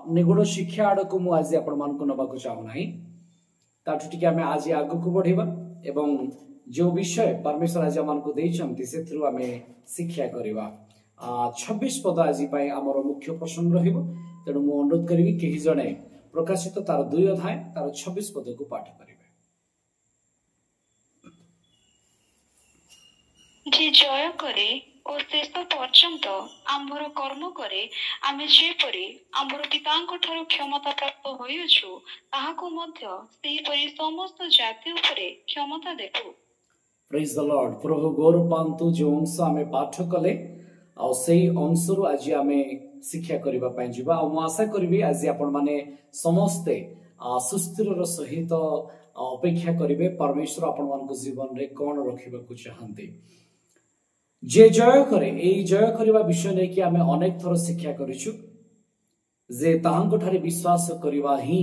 निगुण शिक्षा आड़ को मुझे आज आपण मानक नबाक चाहूना ताठू टी आम आज आग को बढ़ेबा एवं जो विषय परमेश्वर आज आम देते से शिक्षा करवा 26 पद आज आमर मुख्य प्रसंग रहिबो तेणु मु अनुरोध करी कहीं जड़े प्रकाशित तार 2 अध्याय तार 26 पद को पाठ करेंगे। जे जय करे और शेष पर्यंत आम्भर कर्म करे आमे जेपरि आम्भर पितांक ठारू क्षमता प्राप्त होइछु ताहाको मध्य सेहीपरि समस्त जाति उपरे क्षमता देबो। Praise the lord. प्रभु गौरव पांतु जो अंश आमे पाठ कले आ सेही अंशरु आज आमे शिक्षा करबा पय जिबा आ मु आशा करबी आज आपण माने समस्ते सुस्थिर सहित अपेक्षा करिवे परमेश्वर आपण मानको जीवन रे कोन रखिबा को चाहंते। जे जय करे ए जय करबा विषय नै कि आमे अनेक थर शिक्षा करिछु जे ताहांको ठारे विश्वास करबा ही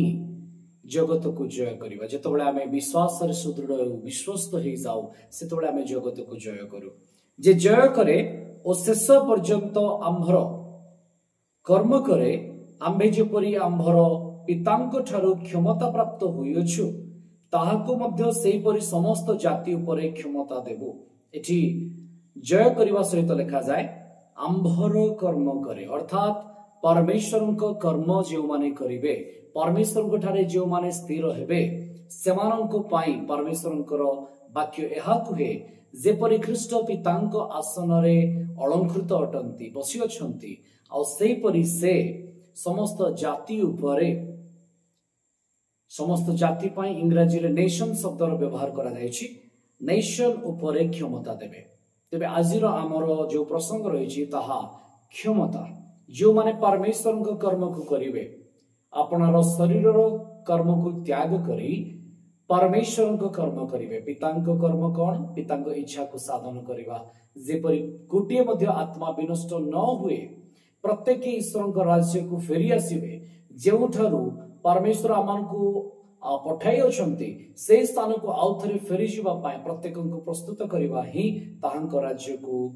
जगत को जय करबा। जेतबेले आमे विश्वास रे सुदृढ़ विश्वस्त हो जाऊ सेतबेले आमे जगत को जय करू। जे जय करे ओ शेष पर्यंत आम्भर कर्म करे आम्भे जेपरि आम्भर पितांक ठारू क्षमता प्राप्त होइछु ताहाको मध्य सेहीपरि समस्त जाति उपरे क्षमता देबो। एठी जय करबा सहित लिखा जाए आम्भर कर्म करे अर्थात परमेश्वर कर्म जो माने करिवे परमेश्वर ठारे जो माने स्थिर हेबे सेमानंको पाई परमेश्वर वाक्य एहा कुहे जेपरि ख्रीष्ट पितांक आसन रे अलंकृत अटंती बसी अछंती आ सेहीपरि से समस्त जाति उपरे समस्त जाति पाई इंग्रजी रे नेशन शब्दर व्यवहार करा जायछि नेशन उपरे क्षमता देबे। तेबे आजिर आमर जो प्रसंग रही ताहा क्षमता जो माने परमेश्वर कर्म को करिवे आपणार शरीर कर्म को त्याग करी परमेश्वर कर्म करिवे। पितांक कर्म कौन पितांक इच्छा को साधन करवा जेपरि गोटे मध्य आत्मा विनष्ट न हुए प्रत्येक ईश्वर राज्य को फेरी आसीबे जेउठारु परमेश्वर आमानकु पठाई अछंती से स्थान को आउ थरे फेरी जिबा पाए प्रत्येक को प्रस्तुत करवा ही ताहांक राज्य को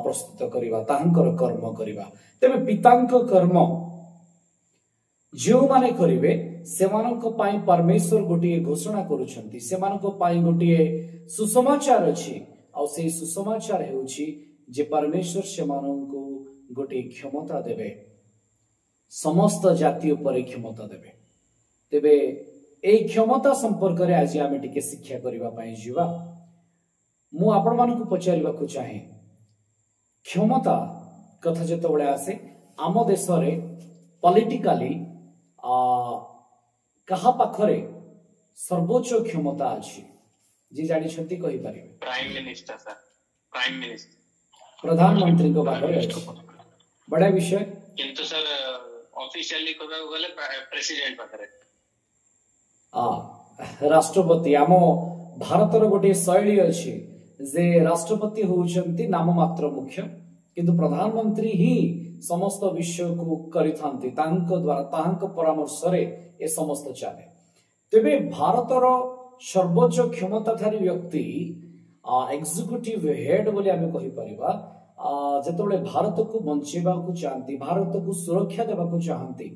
प्रस्तुत करवा ताहांकर कर्म करवा। तेबे पितांक कर्म जो माने करिवे सेमानक पाई परमेश्वर गोटे घोषणा करूछंती सेमानक पाई गोटे सुसमाचार अछि आ से सुसमाचार हेउछि जे परमेश्वर सेमानक गोटे क्षमता देबे समस्त जाति ऊपर क्षमता देबे। तेबे ए क्षमता संपर्क रे आज आमे टिके शिक्षा करबा पई जिवा मु आपण मानकु पचारिबा को चाहे क्षमता कथा जतबळे आसे आम देश रे पॉलिटिकली कहा पाखरे सर्वोच्च क्षमता अछि जे जानि छथि कहि परिबे prime minister sir prime minister प्रधानमंत्री को पाखरे बड़ा विषय किंतु सर ऑफिशियली कहबा गले प्रेसिडेंट पाखरे राष्ट्रपति आम भारतर गोटे शैली अच्छी जे राष्ट्रपति होउछंती नाम मात्र मुख्य किंतु प्रधानमंत्री ही समस्त विषय को करिथांती तांको द्वारा तांको परामर्श रे ए समस्त चले। तेबे भारतर सर्वोच्च क्षमताधारी व्यक्ति एग्जीक्यूटिव हेड बोली आमे कहि परिबा जेतबेले भारत को बंचेबा को चाहती भारत को सुरक्षा देबा को चाहती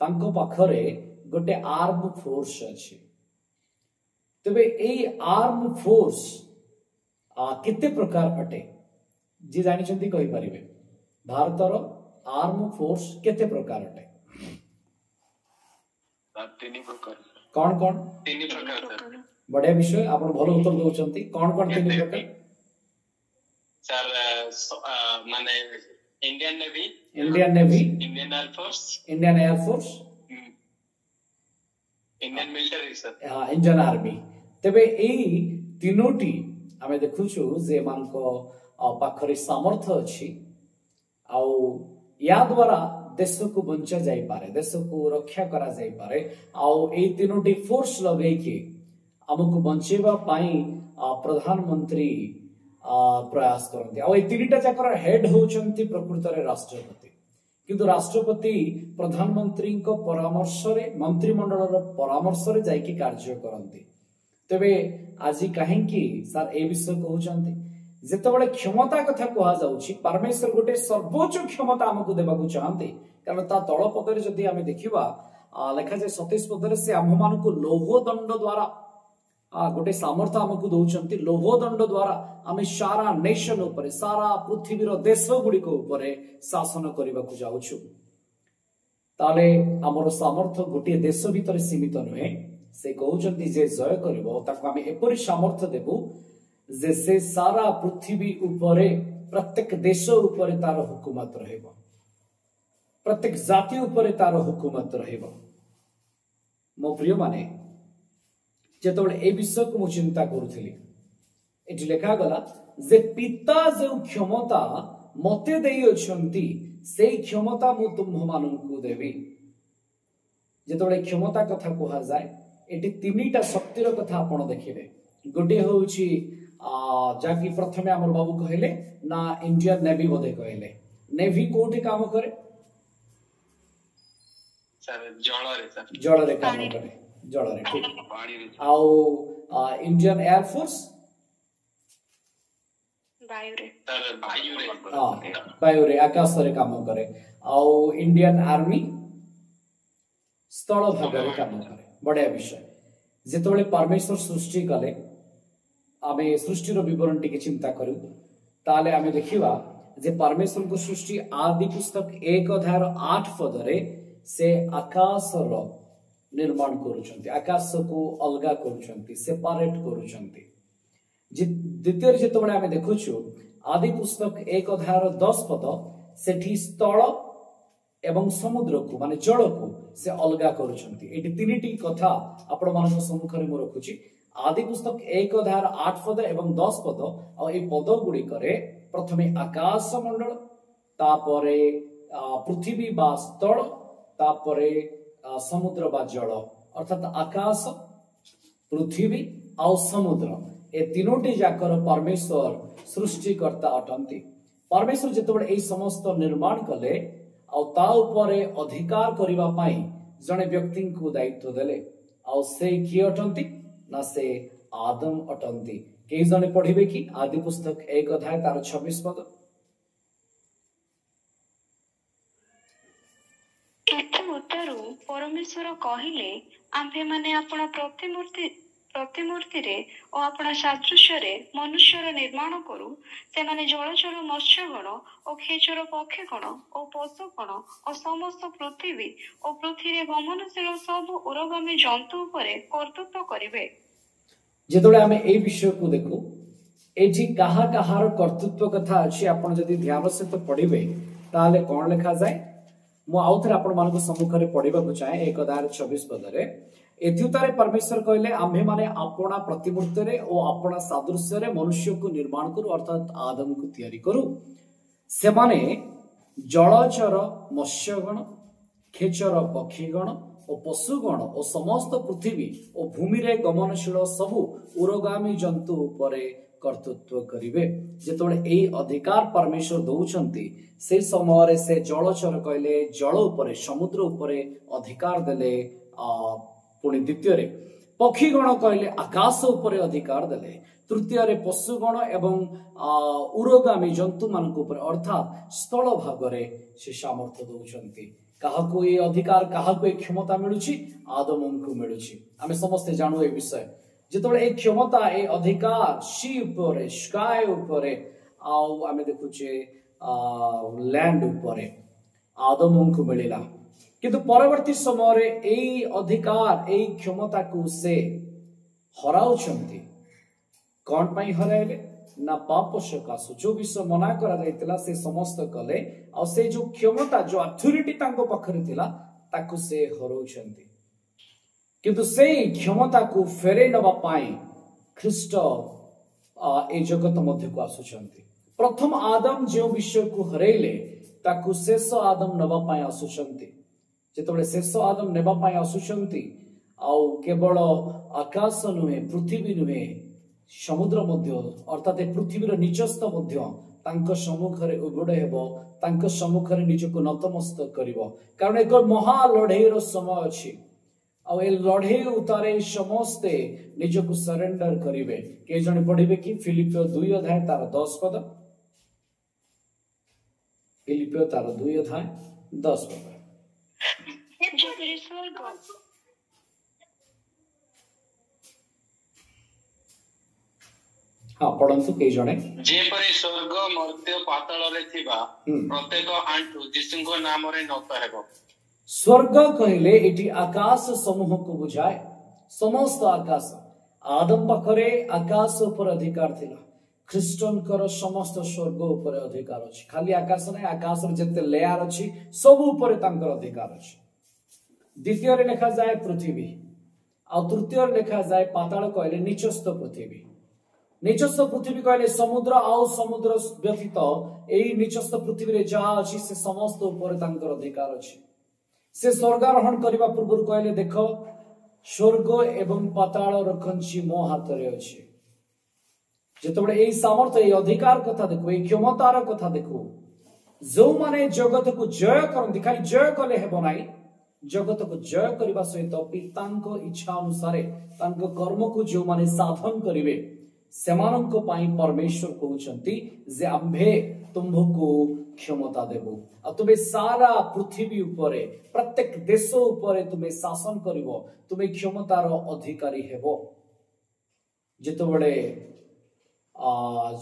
तांको पाखरे गोटे आर्म फोर्स अच्छे। तेबे एई आर्म फोर्स केते प्रकार अटे जे जानि छथि कहि परिबे भारतर आर्म फोर्स केते प्रकार अटे तीन प्रकार कौन कौन तीन प्रकार बढ़िया विषय आपण भलो उत्तर दोचंती कौन कौन तीन प्रकार सर माने Indian navy Indian air force Indian military sir Indian army. तेबे एई तीनोटी आमे देखुछु जे मानको पाखरे सामर्थ्य अछि आउ या द्वारा देश को बंचा जाई पारे देश को रक्षा करा जाई पारे आउ एई तीनोटी फोर्स लगै कि हमको बंचेबा पाई प्रधानमंत्री प्रयास करते आ तीनटा जाकर हेड होचंती प्रकृत रे राष्ट्रपति किंतु राष्ट्रपति प्रधानमंत्री को परामर्श रे मंत्रिमंडल परामर्श रे जाइकी कार्य करते। तेबे आज कहीं सर ए विषय कहउचंती ଯେତେବେଳେ କ୍ଷମତା କଥା କୁହାଯାଉଛି परमेश्वर गोटे सर्वोच्च क्षमता आमको देबाकू चाहते कारण ता तଳ ପଦରେ ଯଦି ଆମେ ଦେଖିବା ଲେଖା ଯାଏ 27 ପଦରେ ସେ आम मानकू लौह दंड द्वारा गोटे सामर्थ्य आमको दौरान लौह दंड द्वारा आम सारा नेशन उपरे सारा पृथ्वीर देश गुड़िक उपरे शासन करने को जाऊँ ताले आमर सामर्थ्य गोटे देश भितर सीमित नुहे से कहते जे जय कर एपरी सामर्थ्य देबू जे से सारा पृथ्वी उपरे प्रत्येक देश उपरे तार हुकुमत रहइबो प्रत्येक जाति उपरे तार हुकुमत रहइबो मो प्रिय माने जेतबेले ए विषय को मु चिंता करूथली एठी लेखा गला जे पिता जो क्षमता मते देई अछंती सेई क्षमता मु तुम माननकु देबी जेतबेले क्षमता कथा कहा जाय एठी तीनटा शक्तिर कथा आपण देखिबे गोटे होउची जाकि प्रथमे हमर बाबू कहले ना इंडियन नेवी बोधे कहले नेवी कोठी काम करे सर जल रे काम करे जल रे ठीक आउ इंडियन एयर फोर्स वायु रे आकाश रे काम करे आउ इंडियन आर्मी स्थल भाग रे काम करे बड़े विषय जेतबेले परमेश्वर सृष्टि कले आमे सृष्टि रो विवरण टिके चिंता करू ताले आमे देखिबा जे परमेश्वर को सृष्टि आदि पुस्तक 1:8 पदरे से आकाश रो निर्माण करूछंती आकाश को अलगा करूछंती सेपरेट करूछंती द्वितीय जेतबेले आमे देखुछु आदि पुस्तक 1:10 पद सेठी स्थल एवं समुद्र को माने जल को से अलगा करूछंती एटी तीनटी कथा आपण मानक सम्मुख रे मु रखुची आदि पुस्तक 1:8 पद एवं 10 पद और ए पद गुडी करे प्रथमे आकाश मंडल तापरे पृथ्वी बा स्थल तापरे समुद्र बा जल अर्थात आकाश पृथ्वी और समुद्र ए तीनोटी जाकर परमेश्वर सृष्टिकर्ता अटंती परमेश्वर जेतबेले ए समस्त निर्माण कले आ ता उपरे अधिकार करिवा पाई जने व्यक्ति को दायित्व देले आ से की अटंती ना से आदम अटंती कई जने पढ़िबे कि आदि पुस्तक 1:26 पद उत्तरु परमेश्वर कहिले आम्भे माने आपण प्रतिमूर्ति रे और आपण सादृश्य रे मनुष्यर निर्माण करू से माने जलचर मत्स्यगण और खेचर पक्षीगण और पशुगण और समस्त पृथ्वी और पृथ्वी रे गमनशील सब उरगामी जंतु उपरे कर्तृत्व करिवे जेतोले आमे ए विषय को देखो एठी कहा कहार कर्तृत्व कथा अछि आपण जदी ध्यान से तो पढिबे ताले कोन लिखा जाय मु आउथरे आपण मानको सम्मुख रे पढिबा को चाहे 1:26 पद रे एथुतारे परमेश्वर कहले आम्भे माने आपणा प्रतिमूर्ति रे ओ आपणा सादृश्य रे मनुष्य को निर्माण करू अर्थात आदम को तयारी करू से माने जलचर मत्स्यगण खेचर पक्षीगण और पशुगण और समस्त पृथ्वी और भूमि रे गमनशील सबु उरगामी जंतु उपरे कर्तृत्व करिवे जेतोले ए अधिकार परमेश्वर दउछंती से समय रे से जलचर कहले जल उपरे समुद्र उपरे अधिकार देले पुणी द्वितीय रे पक्षीगण कहले आकाश उपरे अधिकार देले तृतीय रे पशुगण एवं उरगामी जंतु मानक उपरे अर्थात स्थल भाग रे से सामर्थ्य दउछंती काहाको ये अधिकार काहाको ये क्षमता मिलुची आदम को मिलुची आमे समस्त जानू ए विषय जेतबेले ए क्षमता ए अधिकार सी उपरे स्काई उपरे आउ आमे देखुचे लैंड उपरे आदम को मिलिला किंतु परवर्ती समय रे ए अधिकार ए क्षमता को से हराउछंती कोन पई हराइले ना पाप सकाशु जो विषय मना करा जायतिला से समस्त कले और से जो क्षमता जो अथॉरिटी तांको पखरे थिला ताकु से हरौछंती किंतु से क्षमता को फेरे नबा पाई ख्रीष्ट ए जगत मध्य को आसुछंती प्रथम आदम जो विषय को हरैले ताकु शेष आदम नबा पाई आसुछंती जेतबेले शेष आदम नेबा पाई आसुछंती आउ केवल आकाश नुहे पृथ्वी नुहे समुद्र मध्य अर्थात पृथ्वीर निचस्थ मध्य तांको सम्मुख रे उबड़े हेबो तांको सम्मुख रे निजको नतमस्तक करिवो कारण एक महा लढेईर समय अछि ए लड़े उतारे समस्ते निजक सरेंडर करेंगे। किए जन पढ़े कि फिलिपियो 2 अध्याय तार 10 पद, फिलिपियो तार 2 अध्याय 10 पद। हाँ पढ़ंतु कई जने जेपरि स्वर्ग मर्त्य पाताल रे थिबा प्रत्येक आंटु यीशुଙ୍କ नामरे नत हेबो। स्वर्ग कहले एटी आकाश समूह को बुझाए, समस्त आकाश। आदम पाखरे आकाश ऊपर अधिकार थिला, ख्रीष्टनकर समस्त स्वर्ग ऊपर अधिकार अछि। खाली आकाश नै, आकाश रे जते लेयर अछि सब ऊपर तांकर अधिकार अछि। द्वितीय रे लिखा जाए पृथ्वी, आ तृतीय रे लिखा जाए पाताल कहले नीचस्थ पृथ्वी। नीचस्थ पृथ्वी कहले समुद्र आउ समुद्र व्यतीत एई नीचस्थ पृथ्वी रे जा अछि से समस्त ऊपर तांकर अधिकार अछि। से स्वर्गारोहण करबा पूर्व कहले देख स्वर्ग एवं पाताल रखंची मो हाथ रे अछि। जेतबे एई सामर्थ्य एई अधिकार कथा देखो, एई क्षमतार कथा देखो, जो माने जगत को जय करंती, खाली जय कले हेबो नाही, जगत को जय करबा सहित पितांको इच्छा अनुसार तांको कर्म को जो माने साधन करिवे सेमानंको पाई परमेश्वर कहउचंती जे आम्भे तुमको क्षमता देबो। आ तुमे सारा पृथ्वी उपरे प्रत्येक देश उपरे तुमे शासन करिवो, तुमे क्षमतार अधिकारी हेबो। जेतबेले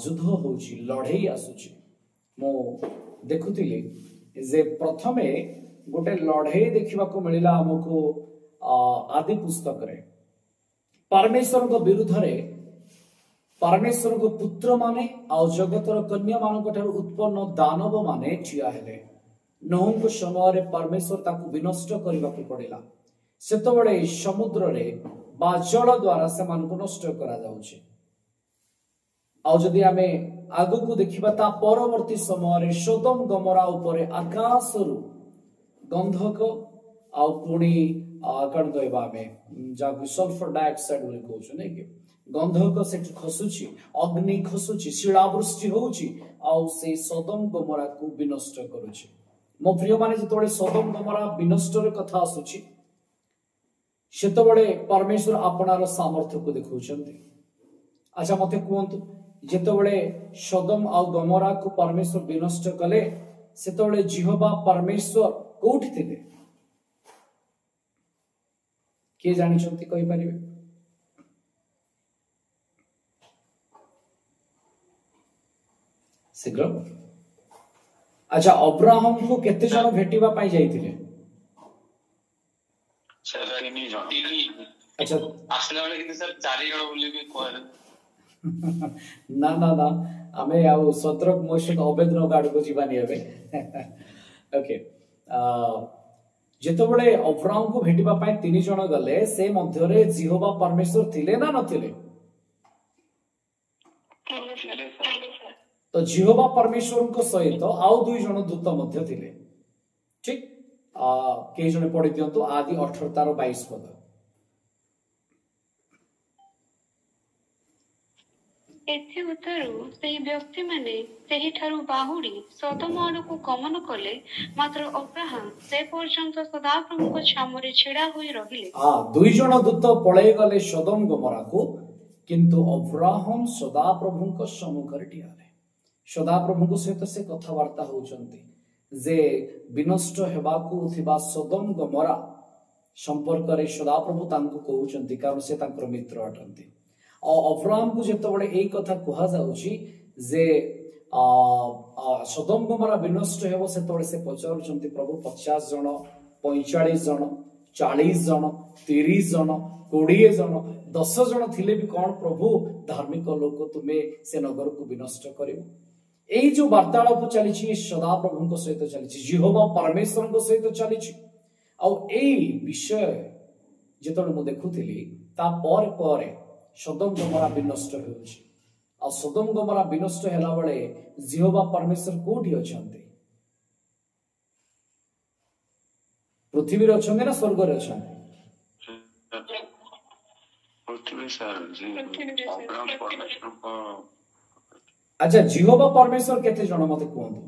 युद्ध होउची, लड़ाई आसुची, मो देखुतिली जे प्रथमे गोटे लड़ाई देखिबा को मिलिला हमको आदि पुस्तक रे। परमेश्वर को विरुद्ध रे परमेश्वर को पुत्र माने आ जगतर कन्या मान उत्पन्न दानव माने ठिया हेले। नहुं को समय परमेश्वर ताकू विनष्ट करने को पड़ेगा। सेतबेले समुद्र रे बा जल द्वारा से नष्ट करा जाउछि। आ जदि आमे आगु को देखिबा ता परवर्ती समय रे सोदम गमोरा उपरे आकाशरु गंधक आ पुणी कण कहबा आमे जाकु सल्फर डाइऑक्साइड बोली कहउछु नै कि गंधक से खसुची, अग्नि खसुची, शिलावृष्टि होउची आ से सोदम गमोरा को विनष्ट करूची। मो प्रिय माने जेतबेले सोदम गमोरा विनष्टर कथा आसुची सेतबेले परमेश्वर आपनार सामर्थ्य को देखौछन्ती। अच्छा मते कहंतु जेतबेले सोदम आ गमोरा को परमेश्वर विनष्ट कले सेतबेले जिहोवा परमेश्वर कोठी थिले के जानिछन्ती कहि परिबे? शीघ्र। अच्छा अब्राहम को केते जण भेटिबा पाई जाइथिले? अच्छा आसला वाले किते सर 4 जण बोली भी कहले ना ना ना आमे आउ सत्रक मोशक अवेद्र गाड को जीवानी हेबे। ओके जेतबेले अब्राहम को भेटिबा पाई 3 जण गले से मध्य रे जिहोवा परमेश्वर थिले ना नथिले? तो जिहोवा परमेश्वर को सहित आउ 2 जण दूत मध्य थिले। ठीक के जण पढि दियंतु आदि 18 तार 22 पद। एथि उतरु सेही व्यक्ति माने सेही ठारू बाहुडी सदम आडकु गमन कले, मात्र अब्राहम से पर्यंत सदाप्रभु को छामरे छिड़ा होई रहिले। 2 जण दूत पळै गले सदम गमोरा को, किंतु अब्राहम सदाप्रभु को सम्मुख रे ठियाले। सदाप्रभु को सहित से कथावार्ता होउचंती जे विनष्ट हेबाकू थिबा सदम गमोरा संपर्क रे सदाप्रभु तांको कहउचंती, कारण से तांकर मित्र अटंती। और अब्राहम को जेतबेले एई कथा कहा जाउची जे सदम गमोरा विनष्ट हेबो सेतबेले से पचारुचंती प्रभु 50 जण 45 जण 40 जण 30 जण 20 जण 10 जण थिले भी कोन प्रभु धार्मिक लोक तुमे से नगर को विनष्ट करिवो। एई जो वार्तालाप चली सदा प्रभु सहित चली, जिहोवा परमेश्वर सहित चली। एई विषय जेतबेले मु देखुथिली ता पर सदम गमोरा विनष्ट होउछि। आ सदम गमोरा विनष्ट होला बेले जिहोवा परमेश्वर कोठी अछंती? पृथ्वी रे अछंती ना स्वर्ग रे अछंती? पृथ्वी सर जी अब्राहम परमेश्वर को। अच्छा जिहोवा परमेश्वर केते जण मते कहंतु?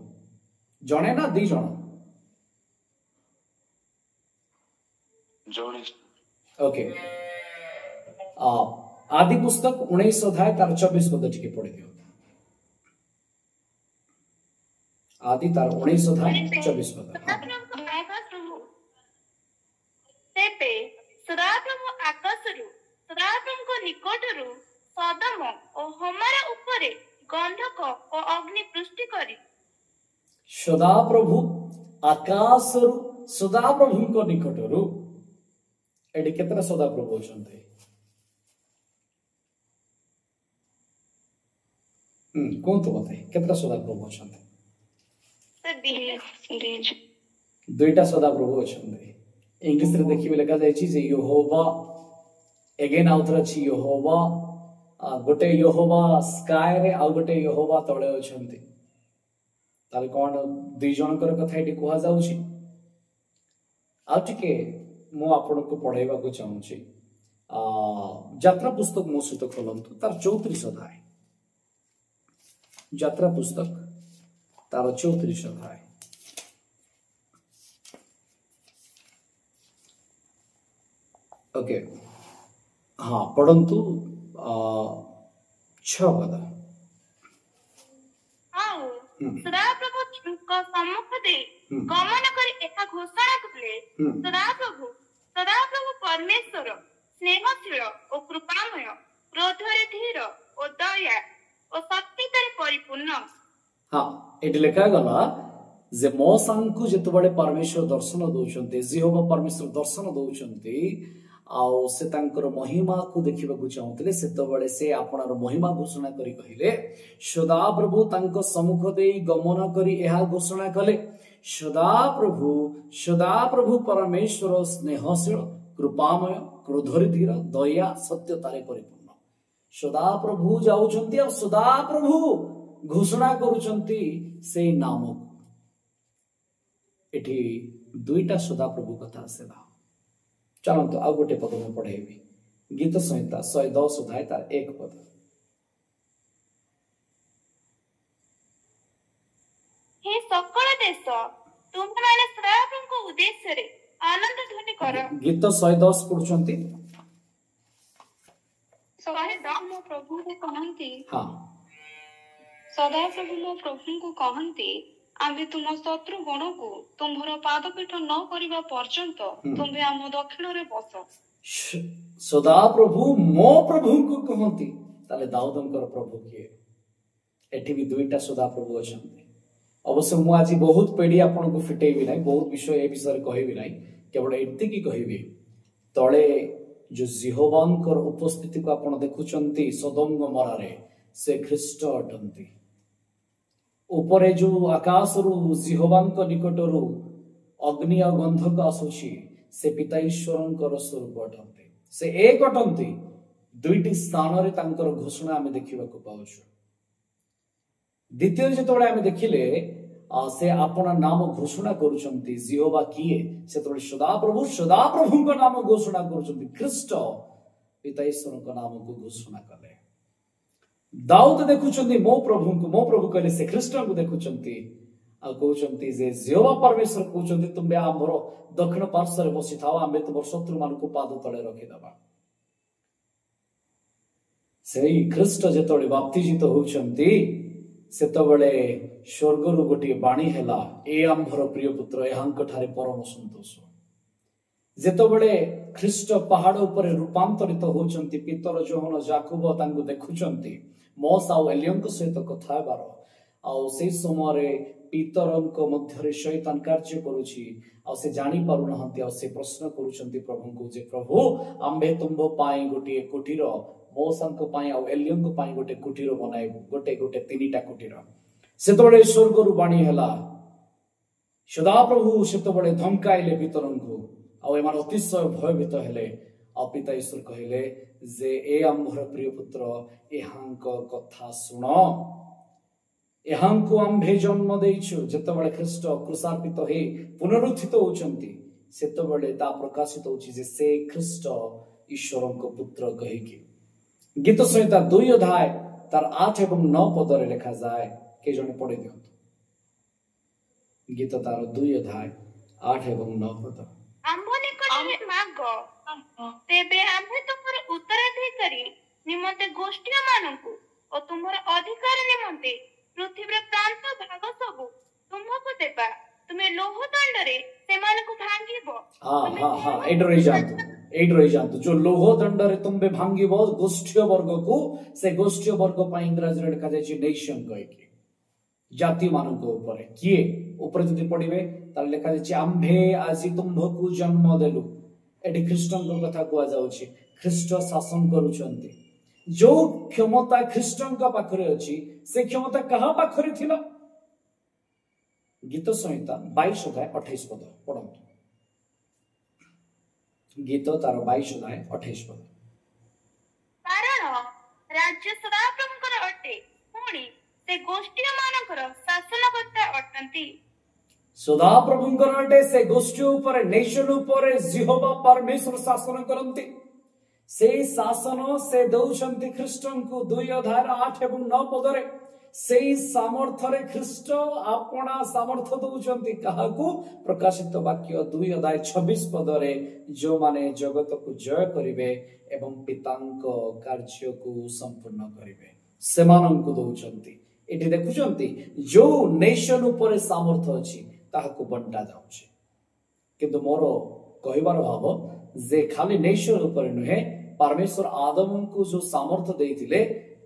जणे ना 2 जण? जोड़ी। ओके आदि पुस्तक 19 अध्याय तार 24 पद टिके पढ़ी दियो। आदि तार 19 अध्याय 24 पद। तेबे सदाप्रभु आकाशरु सदाप्रभुଙ୍କ निकटरु सदम ओ हमारा उपरे गंधक ओ अग्नि पृष्टि करी सदाप्रभु आकाशरु सदाप्रभुଙ୍କ निकटरु एडी केतरा सदाप्रभु अछंते कोन तो बताए केतरा सदाप्रभु अछंते दुईटा सदाप्रभु अछंते इंग्लिश रे देखिबे लिखा जाय छी जे यहोवा अगेन आउथर अछि यहोवा गोटे यहोवा स्काय रे आ गोटे यहोवा तळे अछंती ताले कोन दुई जनकर कथा एटी कुहा जाउछि आ टिके मु आपन को पढाइबा को चाहू छी यात्रा पुस्तक मो सहित खोलंतु तार 34 अध्याय यात्रा पुस्तक तार 34 अध्याय ओके हाँ पढ़ंतु 6 पद सदाप्रभु सम्मुख दे गमन करी एका घोषणा कले सदाप्रभु परमेश्वर स्नेहशील ओ कृपामय क्रोधरे धीर ओ दया ओ सत्यतारे परिपूर्ण। हाँ एटी लेखा गला जे मोसांकु जेतबळे परमेश्वर दर्शन दउचंते यहोवा परमेश्वर दर्शन दउचंते आउ से तांकर महिमा को देखिबा को चाहूतले सेतबळे से आपनार महिमा घोषणा करी कहिले सदाप्रभु तांको सम्मुख देई गमन करी एहा घोषणा कले सदाप्रभु परमेश्वर स्नेहशील कृपामय क्रोधरे धीर दया सत्यतारे परिपूर्ण। सदाप्रभु जाउचंती आ सदाप्रभु घोषणा करूचंती से नाम एठी दुईटा सदाप्रभु कथा आसेला। चलंतु आ गोटे पद में पढ़ेबी गीत संहिता 110 अध्याय तार 1 पद। हे सकल देश तुम माने सदाप्रभुଙ୍କ उद्देश्य आनंद ध्वनि कर। गीत 110 पढुचंती 110 मो प्रभु रे कहंती हां सदाप्रभु मो प्रभु को कहंती आम्भे तुम शत्रु गण को तुम्हर पादपीठ न करिबा पर्यंत तुम्हे आम दक्षिण रे बस। सदाप्रभु मो प्रभु को कहंती ताले दाऊदंकर प्रभु किए एठी भी दुईटा सदाप्रभु अछंती। अवश्य मु आज बहुत पेडी आपन को फिटेबी नाही बहुत विषय ए विषय कहबी नाही केवल एति की कहबी तळे जो यहोवांकर उपस्थिति को आपण देखुचंती सदोम गमोरा रे से ख्रीष्ट अटंती। ऊपर जो आकाश रु यहोवांक निकटरु अग्नि और गंधक आसुची से पिता ईश्वरंकर स्वरूप अटंती से एक अटंती दुईटी स्थान रे तांकर घोषणा आमे देखिबा को पाउछु। द्वितीय जेतोळे आमे देखिले से अपना नाम घोषणा करूचंती यहोवा किए से तोळे सदाप्रभुଙ୍କ नाम घोषणा करूचंती ख्रीष्ट पिता ईश्वरଙ୍କ नाम को घोषणा कले। दाऊद देखुचंती मो प्रभु कहले से ख्रीष्ट को देखुचंती आ कहउचंती जे यहोवा परमेश्वर कहउचंती तुमे हमरो दक्षिण पार्श्व रे बसी थाओ आमे तुमर शत्रु मान को पाद तळे रखि दबा। सेई ख्रीष्ट जेतोळे बाप्तिजित होउचंती सेतबळे स्वर्गरु गोटे बाणी हेला ए आंभर प्रिय पुत्र एहांक ठारे परम संतोष। जेतबळे ख्रीष्ट पहाड़ ऊपर रूपांतरित होचंती पितर जोहन जाकुब तांको देखुचंती मोसा और एलियंक सहित कथा हेबार आ से समय रे पितरंक मध्य रे शैतान कार्य करूची आ से जानि पारु नहंती आ से प्रश्न करूचंती प्रभु को जे प्रभु आम्भे तुमबो पाई गोटे कुटीर मोसांक पाई आ एलियंक पाई गोटे कुटीर बनाइबो गोटे गोटे तीनिटा कुटीर। सेतबळे स्वर्गरु बाणी हेला सदाप्रभु सेतबळे धमकाइले पितरंको आ एमान अतिशय भयभीत हेले आ पिता ईश्वर कहले जे ए आम्भर प्रिय पुत्र एहांक कथा सुन एहांको आम्भे जन्म देइछु। जेतबळे ख्रीष्ट क्रूसार्पित हे पुनरुत्थित होचंती सेतबळे ता प्रकाशित होची जे से ख्रीष्ट ईश्वरଙ୍କ पुत्र कहिकी। गीत संहिता 2 अध्याय तार 8 एवं 9 पद रे लिखा जाय के जने पढि दियंतु। गीत तार 2 अध्याय 8 एवं 9 पद। आम्भ निकटरे माग ମାଗ, ତେବେ ଆମ୍ଭେ ତୁମର ଉତ୍ତରାଧିକାରୀ ନିମନ୍ତେ ଗୋଷ୍ଠୀ ମାନଙ୍କୁ ଓ ତୁମର ଅଧିକାର ନିମନ୍ତେ ପୃଥିବୀର ପ୍ରାନ୍ତ ଭାଗ ସବୁ ତୁମକୁ ଦେବା। ତୁମେ ଲୌହ ଦଣ୍ଡରେ ସେମାନଙ୍କୁ ଭାଙ୍ଗିବ। ଏଇଠି ରହିଯାନ୍ତୁ ଯୋଉ ଲୌହ ଦଣ୍ଡରେ ତୁମେ ଭାଙ୍ଗିବ ଗୋଷ୍ଠୀ ବର୍ଗକୁ, ସେ ଗୋଷ୍ଠୀ ବର୍ଗ ପାଇଁ ଇଂରାଜୀରେ ଲେଖାଯାଇଛି ନେସନ କହିକି, ଜାତି ମାନଙ୍କ ଉପରେ। କିଏ ଉପରେ ଯଦି ପଢିବେ ତାହେଲେ ଲେଖାଯାଇଛି ଆମ୍ଭେ ଆଜି ତୁମ୍ଭକୁ ଜନ୍ମ ଦେଲୁ। ଏଠି ଖ୍ରୀଷ୍ଟଙ୍କ କଥା କୁହାଯାଉଛି। ଖ୍ରୀଷ୍ଟ ଶାସନ କରୁଛନ୍ତି। ଯୋଉ କ୍ଷମତା ଖ୍ରୀଷ୍ଟଙ୍କ ପାଖରେ ଅଛି ସେ କ୍ଷମତା କାହା ପାଖରେ ଥିଲା? ଗୀତ ସଂହିତା 22 ଅଧ୍ୟାୟ 28 ପଦ ପଢନ୍ତୁ। ଗୀତ ତାର 22 ଅଧ୍ୟାୟ 28 ପଦ। କାରଣ ରାଜ୍ୟ ସଦାପ୍ରଭୁଙ୍କର ଅଟେ, ପୁଣି ସେ ଗୋଷ୍ଠୀ ମାନଙ୍କର ଶାସନକର୍ତ୍ତା ଅଟନ୍ତି। ସଦାପ୍ରଭୁଙ୍କର ଅଟେ, ସେ ଗୋଷ୍ଠୀ ଉପରେ, ନେସନ ଉପରେ ଯେହୋବା ପରମେଶ୍ୱର ଶାସନ କରନ୍ତି। ସେଇ ଶାସନ ସେ ଦଉଛନ୍ତି ଖ୍ରୀଷ୍ଟଙ୍କୁ। 2 ଅଧ୍ୟାୟ 8 ଏବଂ 9 ପଦରେ ସେଇ ସାମର୍ଥ୍ୟରେ ଖ୍ରୀଷ୍ଟ ଆପଣା ସାମର୍ଥ୍ୟ ଦଉଛନ୍ତି କାହାକୁ? ପ୍ରକାଶିତ ବାକ୍ୟ 2 ଅଧ୍ୟାୟ 26 ପଦରେ ଯୋଉମାନେ ଜଗତକୁ ଜୟ କରିବେ ଏବଂ ପିତାଙ୍କ କାର୍ଯ୍ୟକୁ ସମ୍ପୂର୍ଣ୍ଣ କରିବେ ସେମାନଙ୍କୁ ଦଉଛନ୍ତି। ଏଠି ଦେଖୁଛନ୍ତି ଯୋଉ ନେସନ ଉପରେ ସାମର୍ଥ୍ୟ ଅଛି ତାହାକୁ ବଣ୍ଟା ଯାଉଛି। କିନ୍ତୁ ମୋର କହିବାର ଭାବ ଯେ ଖାଲି ନେସନ ଉପରେ ନୁହେଁ, ପରମେଶ୍ୱର ଆଦମଙ୍କୁ ଯୋଉ ସାମର୍ଥ୍ୟ ଦେଇଥିଲେ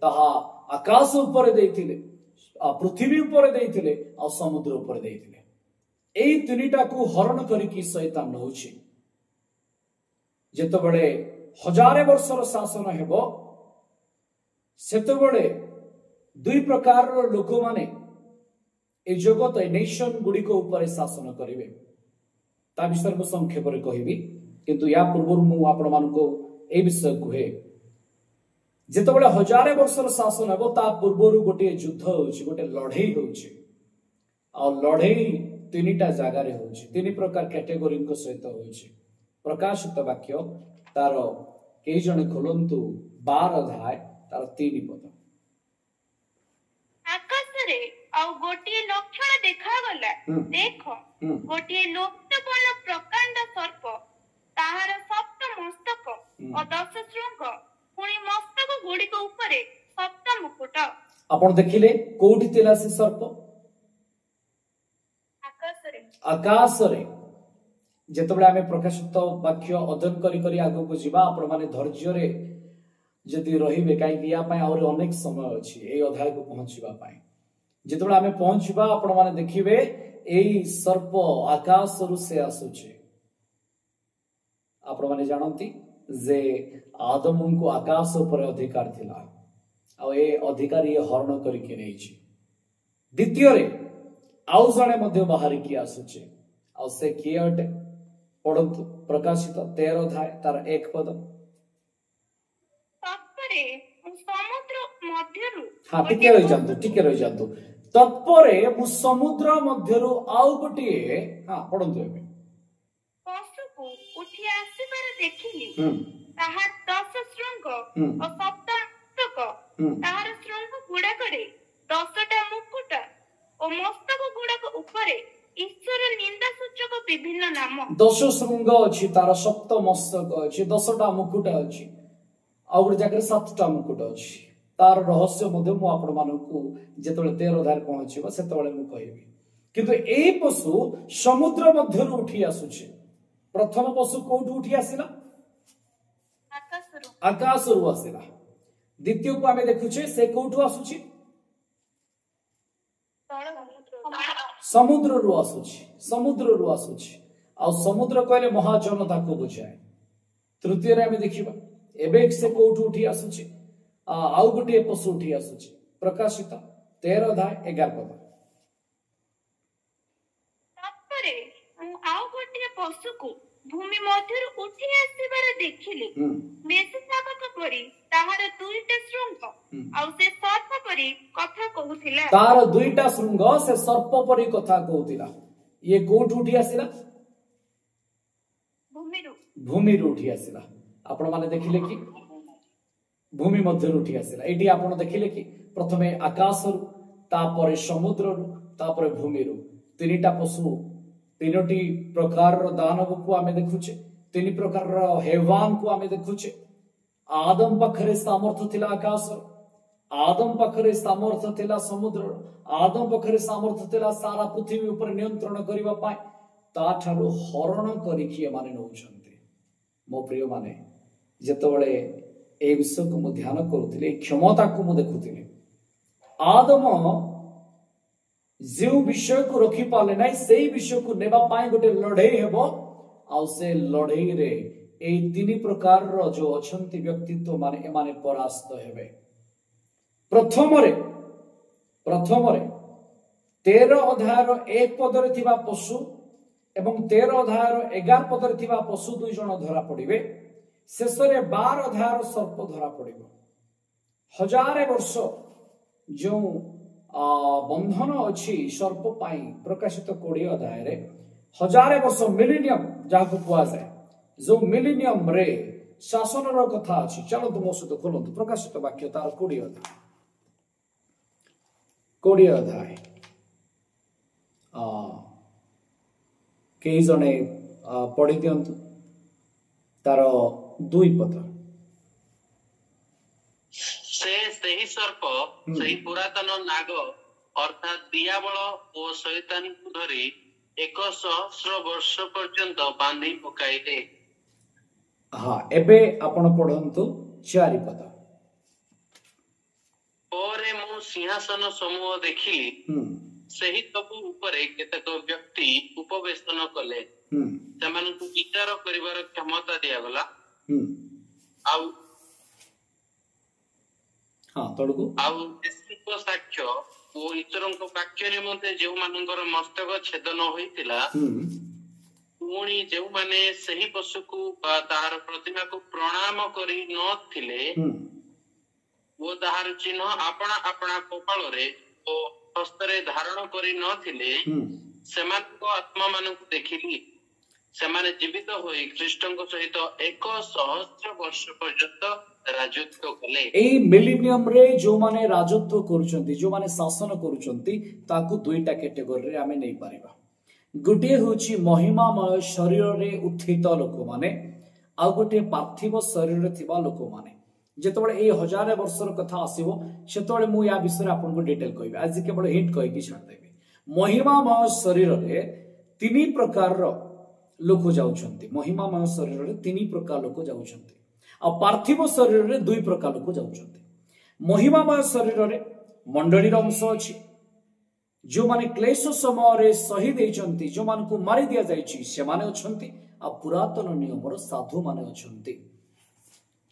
ତାହା ଆକାଶ ଉପରେ ଦେଇଥିଲେ, ପୃଥିବୀ ଉପରେ ଦେଇଥିଲେ, ଆଉ ସମୁଦ୍ର ଉପରେ ଦେଇଥିଲେ। ଏଇ ତିନିଟାକୁ ହରଣ କରିକି ଶୈତାନ ନଉଛି। ଯେତେବେଳେ 1000 ବର୍ଷର ଶାସନ ହେବ ସେତେବେଳେ 2 ପ୍ରକାରର ଲୋକମାନେ এই জগତ এই ନେସନ ଗୁଡ଼ିକ ଉପରେ ଶାସନ କରିବେ। ତା ବିଷୟରେ ମୁଁ ସଂକ୍ଷେପରେ କହିବି, କିନ୍ତୁ ୟା ପୂର୍ବରୁ ମୁଁ ଆପଣମାନଙ୍କୁ এই ବିଷୟ କୁହେ। ଯେତେବେଳେ 1000 ବର୍ଷର ଶାସନ ହେବ ତା ପୂର୍ବରୁ ଗୋଟିଏ ଯୁଦ୍ଧ ହେଉଛି, ଗୋଟେ ଲଢେଇ ହେଉଛି। ଆଉ ଲଢେଇ 3ଟା ଜାଗାରେ ହେଉଛି, 3 ପ୍ରକାର କ୍ୟାଟେଗୋରୀଙ୍କ ସହିତ ହେଉଛି। ପ୍ରକାଶିତ ବାକ୍ୟ ତାର କେହି ଜଣେ ଖୋଲନ୍ତୁ 12 ଅଧ୍ୟାୟ ତାର 3 ପଦ। ଆକାଶରେ ଆଉ ଗୋଟିଏ ଲକ୍ଷଣ ଦେଖାଗଲା। ଦେଖ, ଗୋଟିଏ ଲୋହିତବର୍ଣ୍ଣ ପ୍ରକାଣ୍ଡ ସର୍ପ, ତାହାର 7 ମସ୍ତକ ଓ 10 ଶୃଙ୍ଗ, ପୁଣି ମସ୍ତକ ଗୁଡ଼ିକ ଉପରେ 7 ମୁକୁଟ। ଆପଣ ଦେଖିଲେ କୋଉଠି ଥିଲା ସେ ସର୍ପ? ଆକାଶରେ। ଆକାଶରେ। ଯେତେବେଳେ ଆମେ ପ୍ରକାଶିତ ବାକ୍ୟ ଅଧ୍ୟୟନ କରି କରି ଆଗକୁ ଯିବା, ଆପଣ ମାନେ ଧୈର୍ଯ୍ୟରେ ଯଦି ରହିବେ, କାହିଁକି ୟା ପାଇଁ ଆହୁରି ଅନେକ ସମୟ ଅଛି ଏଇ ଅଧ୍ୟାୟକୁ ପହଞ୍ଚିବା ପାଇଁ। ଯେତେବେଳେ ଆମେ ପହଞ୍ଚିବା ଆପଣ ମାନେ ଦେଖିବେ ଏଇ ସର୍ପ ଆକାଶରୁ ସେ ଆସୁଛି। ଆପଣ ମାନେ ଜାଣନ୍ତି ଯେ ଆଦମଙ୍କୁ ଆକାଶ ଉପରେ ଅଧିକାର ଥିଲା, ଆଉ ଏ ଅଧିକାର ଇଏ ହରଣ କରିକି ନେଇଛି। ଦ୍ୱିତୀୟରେ ଆଉ ଜଣେ ମଧ୍ୟ ବାହାରିକି ଆସୁଛି, ଆଉ ସେ କିଏ ଅଟେ? ପଢନ୍ତୁ ପ୍ରକାଶିତ 13 ଅଧ୍ୟାୟ ତାର 1 ପଦ। ସମୁଦ୍ର ମଧ୍ୟରୁ ଟିକେ ରହିଯାନ୍ତୁ। ତତ୍ପରେ ମୁଁ ସମୁଦ୍ର ମଧ୍ୟରୁ ଆଉ ଗୋଟିଏ ପଢନ୍ତୁ ଏବେ ପଶୁକୁ ଉଠି ଆସିବାର ଦେଖିଲି। ତାହାର 10 ଶୃଙ୍ଗ ଓ 7 ମସ୍ତକ, ତାହାର ଶୃଙ୍ଗ ଗୁଡାକରେ 10ଟା ମୁକୁଟ ଓ ମସ୍ତକ ଗୁଡାକ ଉପରେ ଈଶ୍ୱର ନିନ୍ଦା ସୂଚକ ବିଭିନ୍ନ ନାମ। 10 ଶୃଙ୍ଗ ଅଛି, ତାର 7 ମସ୍ତକ ଅଛି, 10ଟା ମୁକୁଟ ଅଛି, ଆଉ ଗୋଟେ ଜାଗାରେ 7ଟା ମୁକୁଟ ଅଛି। ତାର ରହସ୍ୟ ମଧ୍ୟ ମୁଁ ଆପଣ ମାନଙ୍କୁ ଯେତେବେଳେ 13 ଅଧ୍ୟାୟରେ ପହଞ୍ଚିବ ସେତେବେଳେ ମୁଁ କହିବି। କିନ୍ତୁ ଏଇ ପଶୁ ସମୁଦ୍ର ମଧ୍ୟରୁ ଉଠି ଆସୁଛି। ପ୍ରଥମ ପଶୁ କୋଉଠୁ ଉଠି ଆସିଲା? ଆକାଶରୁ ଆସିଲା। ଦ୍ୱିତୀୟକୁ ଆମେ ଦେଖୁଛେ ସେ କୋଉଠୁ ଆସୁଛି? ସମୁଦ୍ରରୁ ଆସୁଛି। ଆଉ ସମୁଦ୍ର କହିଲେ ମହାଜନତାକୁ ବୁଝାଏ। ତୃତୀୟରେ ଆମେ ଦେଖିବା ଏବେ ସେ କୋଉଠୁ ଉଠି ଆସୁଛି? ଆଉ ଗୋଟିଏ ପଶୁ ଉଠି ଆସୁଛି। ପ୍ରକାଶିତ 13 ଅଧ୍ୟାୟ 11 ପଦ। ତାପରେ ମୁଁ ଆଉ ଗୋଟିଏ ପଶୁକୁ ଭୂମି ମଧ୍ୟରୁ ଉଠି ଆସିବାର ଦେଖିଲି। ମେଷଶାବକ ପରି ତାହାର 2ଟା ଶୃଙ୍ଗ, ଆଉ ସେ ସର୍ପ ପରି କଥା କହୁଥିଲା। ତାର 2ଟା ଶୃଙ୍ଗ, ସେ ସର୍ପ ପରି କଥା କହୁଥିଲା। ଇଏ କୋଉଠୁ ଉଠି ଆସିଲା? ଭୂମିରୁ ଉଠି ଆସିଲା। ଆପଣ ମାନେ ଦେଖିଲେ କି ଭୂମି ମଧ୍ୟରୁ ଉଠି ଆସିଲା। ଏଇଠି ଆପଣ ଦେଖିଲେ କି ପ୍ରଥମେ ଆକାଶରୁ, ତାପରେ ସମୁଦ୍ରରୁ, ତାପରେ ଭୂମିରୁ 3ଟା ପଶୁ, 3ଟି ପ୍ରକାରର ଦାନବକୁ ଆମେ ଦେଖୁଛେ। तीन प्रकार हैवान को आम देखुचे आदम पाखरे सामर्थ्य थिला आकाश आदम पाखरे सामर्थ्य थिला समुद्र आदम पाखरे सामर्थ्य थिला सारा पृथ्वी ऊपर नियंत्रण करिबा पाए ताठारु हरण करिकि माने नउछन्ते मो प्रिय माने जेतबळे ए विषय को मु ध्यान करूथिले क्षमता को मु देखुथिले आदम जो विषय को रखी पाले ना से विषय को नेबा पाए गोटे लड़ाई हेबो आ से लड़ाई रे ए तीन प्रकार रो जो अछंती व्यक्तित्व माने एमाने परास्त हेबे प्रथम रे 13 अध्याय रो 1 पद रे थिबा पशु एवं 13 अध्याय रो 11 पद रे थिबा पशु दुई जण धरा पड़िबे शेष रे 12 अध्याय रो सर्प धरा पड़िबो 1000 वर्ष जो बंधन अच्छी सर्प पाई प्रकाशित 20 अध्याय रे 1000 वर्ष मिलेनियम जाको कुआ जाए जो मिलेनियम रे शासन रो कथा अछि चलो तुम सहित खोलंतु प्रकाशित वाक्य तार 20 अध्याय कई जने पढ़ी दियंतु तार 2 पद ସେହି ସର୍ପ ସେହି ପୁରାତନ ନାଗ ଅର୍ଥାତ୍ ଦିଆବଳ ଓ ଶୈତାନଙ୍କୁ ଧରି 100 ବର୍ଷ ପର୍ଯ୍ୟନ୍ତ ବାନ୍ଧି ପକାଇଲେ। हाँ एबे आपण पढ़ंतु 4 पद ପରେ ମୁଁ ସିଂହାସନ ସମୂହ ଦେଖିଲି ସେହି ସବୁ ଉପରେ କେତେକ ବ୍ୟକ୍ତି ଉପବେଶନ କଲେ ସେମାନଙ୍କୁ ବିଚାର କରିବାର କ୍ଷମତା ଦିଆଗଲା ଆଉ ସାକ୍ଷ୍ୟ ଓ ଈଶ୍ୱରଙ୍କ ବାକ୍ୟ ନିମନ୍ତେ ଯେଉଁମାନଙ୍କର ମସ୍ତକ ଛେଦନ ହୋଇଥିଲା ପୁଣି ଯେଉଁମାନେ ସେହି ପଶୁକୁ ବା ତାହାର ପ୍ରତିମାକୁ ପ୍ରଣାମ କରି ନଥିଲେ ଓ ତାହାର ଚିହ୍ନ ଆପଣା ଆପଣା କପାଳରେ ଓ ହସ୍ତରେ ଧାରଣ କରି ନଥିଲେ ସେମାନଙ୍କ ଆତ୍ମା ମାନଙ୍କୁ ଦେଖିଲି ସେମାନେ ଜୀବିତ ହୋଇ ଖ୍ରୀଷ୍ଟଙ୍କ ସହିତ 100 ବର୍ଷ ପର୍ଯ୍ୟନ୍ତ राजत्व कले एई मिलेनियम रे जो माने राजत्व करूचंती जो माने शासन करूचंती ताकू दुईटा कैटेगरी रे आमे नै पारिबा गोटे होची महिमामय शरीर रे उत्थित लोक माने आ गोटे पार्थिव शरीर रे थिबा लोक माने जेतबळे ए 1000 वर्षर कथा आसीबो सेतबळे मु या विषय आपन को डिटेल कहबे आज केवल हिंट कहि कि छाड़ देबे महिमामय शरीर रे तीन प्रकार रो लोक जाउचंती महिमामय शरीर रे तीन प्रकार लोक जाउचंती आ पार्थिव शरीर रे 2 प्रकार लोक जाउचंती महिमामय शरीर रे मंडली रो अंश अछि जो माने क्लेश समय रे शहीद हेचंती जो मान को मारि दिया जायछि से माने अछंती आ पुरातन नियम रो साधु माने अछंती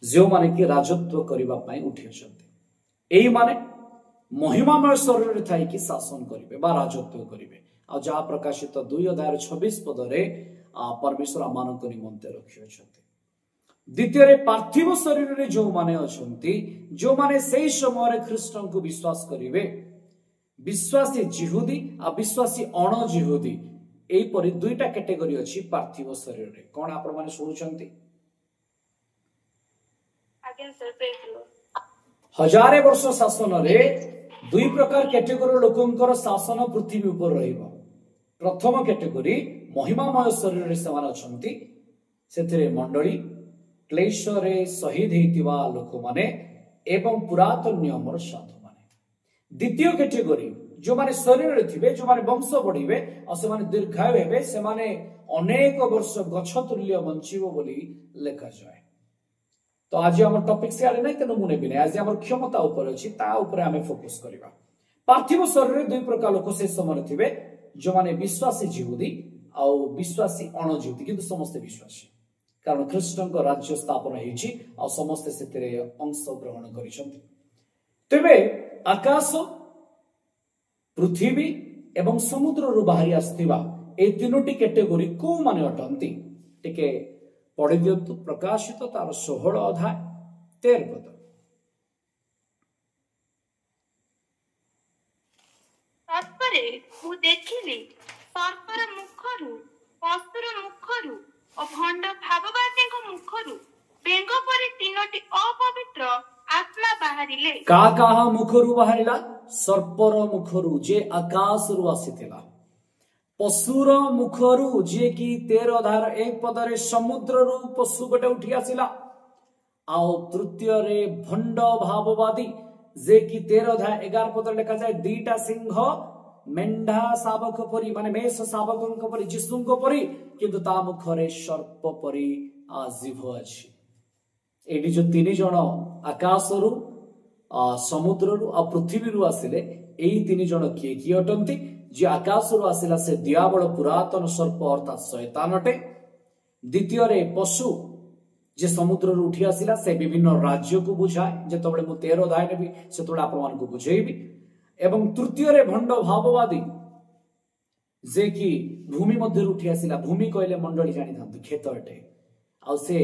जो माने कि राजत्व करिबा पई उठी अछंती एई माने महिमामय शरीर रे थाई कि शासन करिवे बा राजत्व करिवे आ जा प्रकाशित 2 अध्याय 26 पद रे परमेश्वर आमान को निमंते रखि अछंती द्वितीय रे पार्थिव शरीर रे जो माने अछंती जो माने सेई समय रे ख्रीष्ट को विश्वास करिवे विश्वासी जिहुदी आ विश्वासी अण जिहुदी एई परि दुईटा कैटेगरी अछि पार्थिव शरीर रे कोन आपण माने सुनुचंती आज्ञा सर 1000 वर्ष शासन रे 2 प्रकार कैटेगरी लोकंकर शासन पृथ्वी ऊपर रहिबो प्रथम कैटेगरी महिमामय शरीर रे समान अछंती सेथिरे मंडली क्लेश रे शहीद हेतिबा लोक माने एवं पुरातन नियमर साधु माने द्वितीय कैटेगरी जो माने शरीर रे थिबे जो माने वंश बढ़िबे और से माने दीर्घायु हेबे से माने अनेक वर्ष गछ तुल्य बंचिबो बोली लेखा जाय तो आज हमर टॉपिक से आले नै तनो मुने बिने आज हमर क्षमता ऊपर अछि ता ऊपर हमें फोकस करबा पार्थिव शरीर रे 2 प्रकार लोक से समय थिबे जो माने विश्वासी जिहुदी आ विश्वासी अण जिहुदी किंतु समस्त विश्वासी कारण ख्रीष्टଙ୍କ राज्य स्थापन हेछि आ समस्त सेतरे अंश ग्रहण करिसंती तेबे आकाश पृथ्वी एवं समुद्र रु बाहरी आस्थिबा ए तीनोटी कैटेगरी को माने अटंती टिके पढि दियंतु प्रकाशित तार 16 अध्याय 13 पद तत्परे मु देखिली सर्पर मुखरु पशुर मुखरु और भंड भाववादी मुखरु बेंग परि तीनोटी अपवित्र आत्मा बाहरिले का मुखरु बाहरिला सर्पर मुखरु जे आकाश रु आसीथिला पशुर मुखरू जी कि 13 अध्याय 1 पदरे समुद्र रु पशु गोटे उठी आसिला आउ तृतीय रे भंड भाववादी जे कि 13 अध्याय 11 पदरे लिखा जाए दीटा सिंह मेंढा शावक परी माने मेष शावक परी जिसुंक परी किंतु ता मुखरे सर्प परी जीभ अछि। एडी जो 3 जण आकाशरु समुद्ररु आ पृथ्वीरु आसिले एई 3 जण किए किए अटंती जे आकाशरु आसिला से दियाबल पुरातन सर्प अर्थात शैतान अटे। द्वितीय रे पशु जे समुद्ररु उठी आसिला से विभिन्न राज्य को बुझाए जेतबेले मु 13 अध्याय ने भी सेतबेले आपण मानकु बुझेइबी। एवं तृतीय रे भंड भाववादी जे कि भूमि मध्य उठी आसिला भूमि कहले मंडली जानि थांतु खेत अटे आ से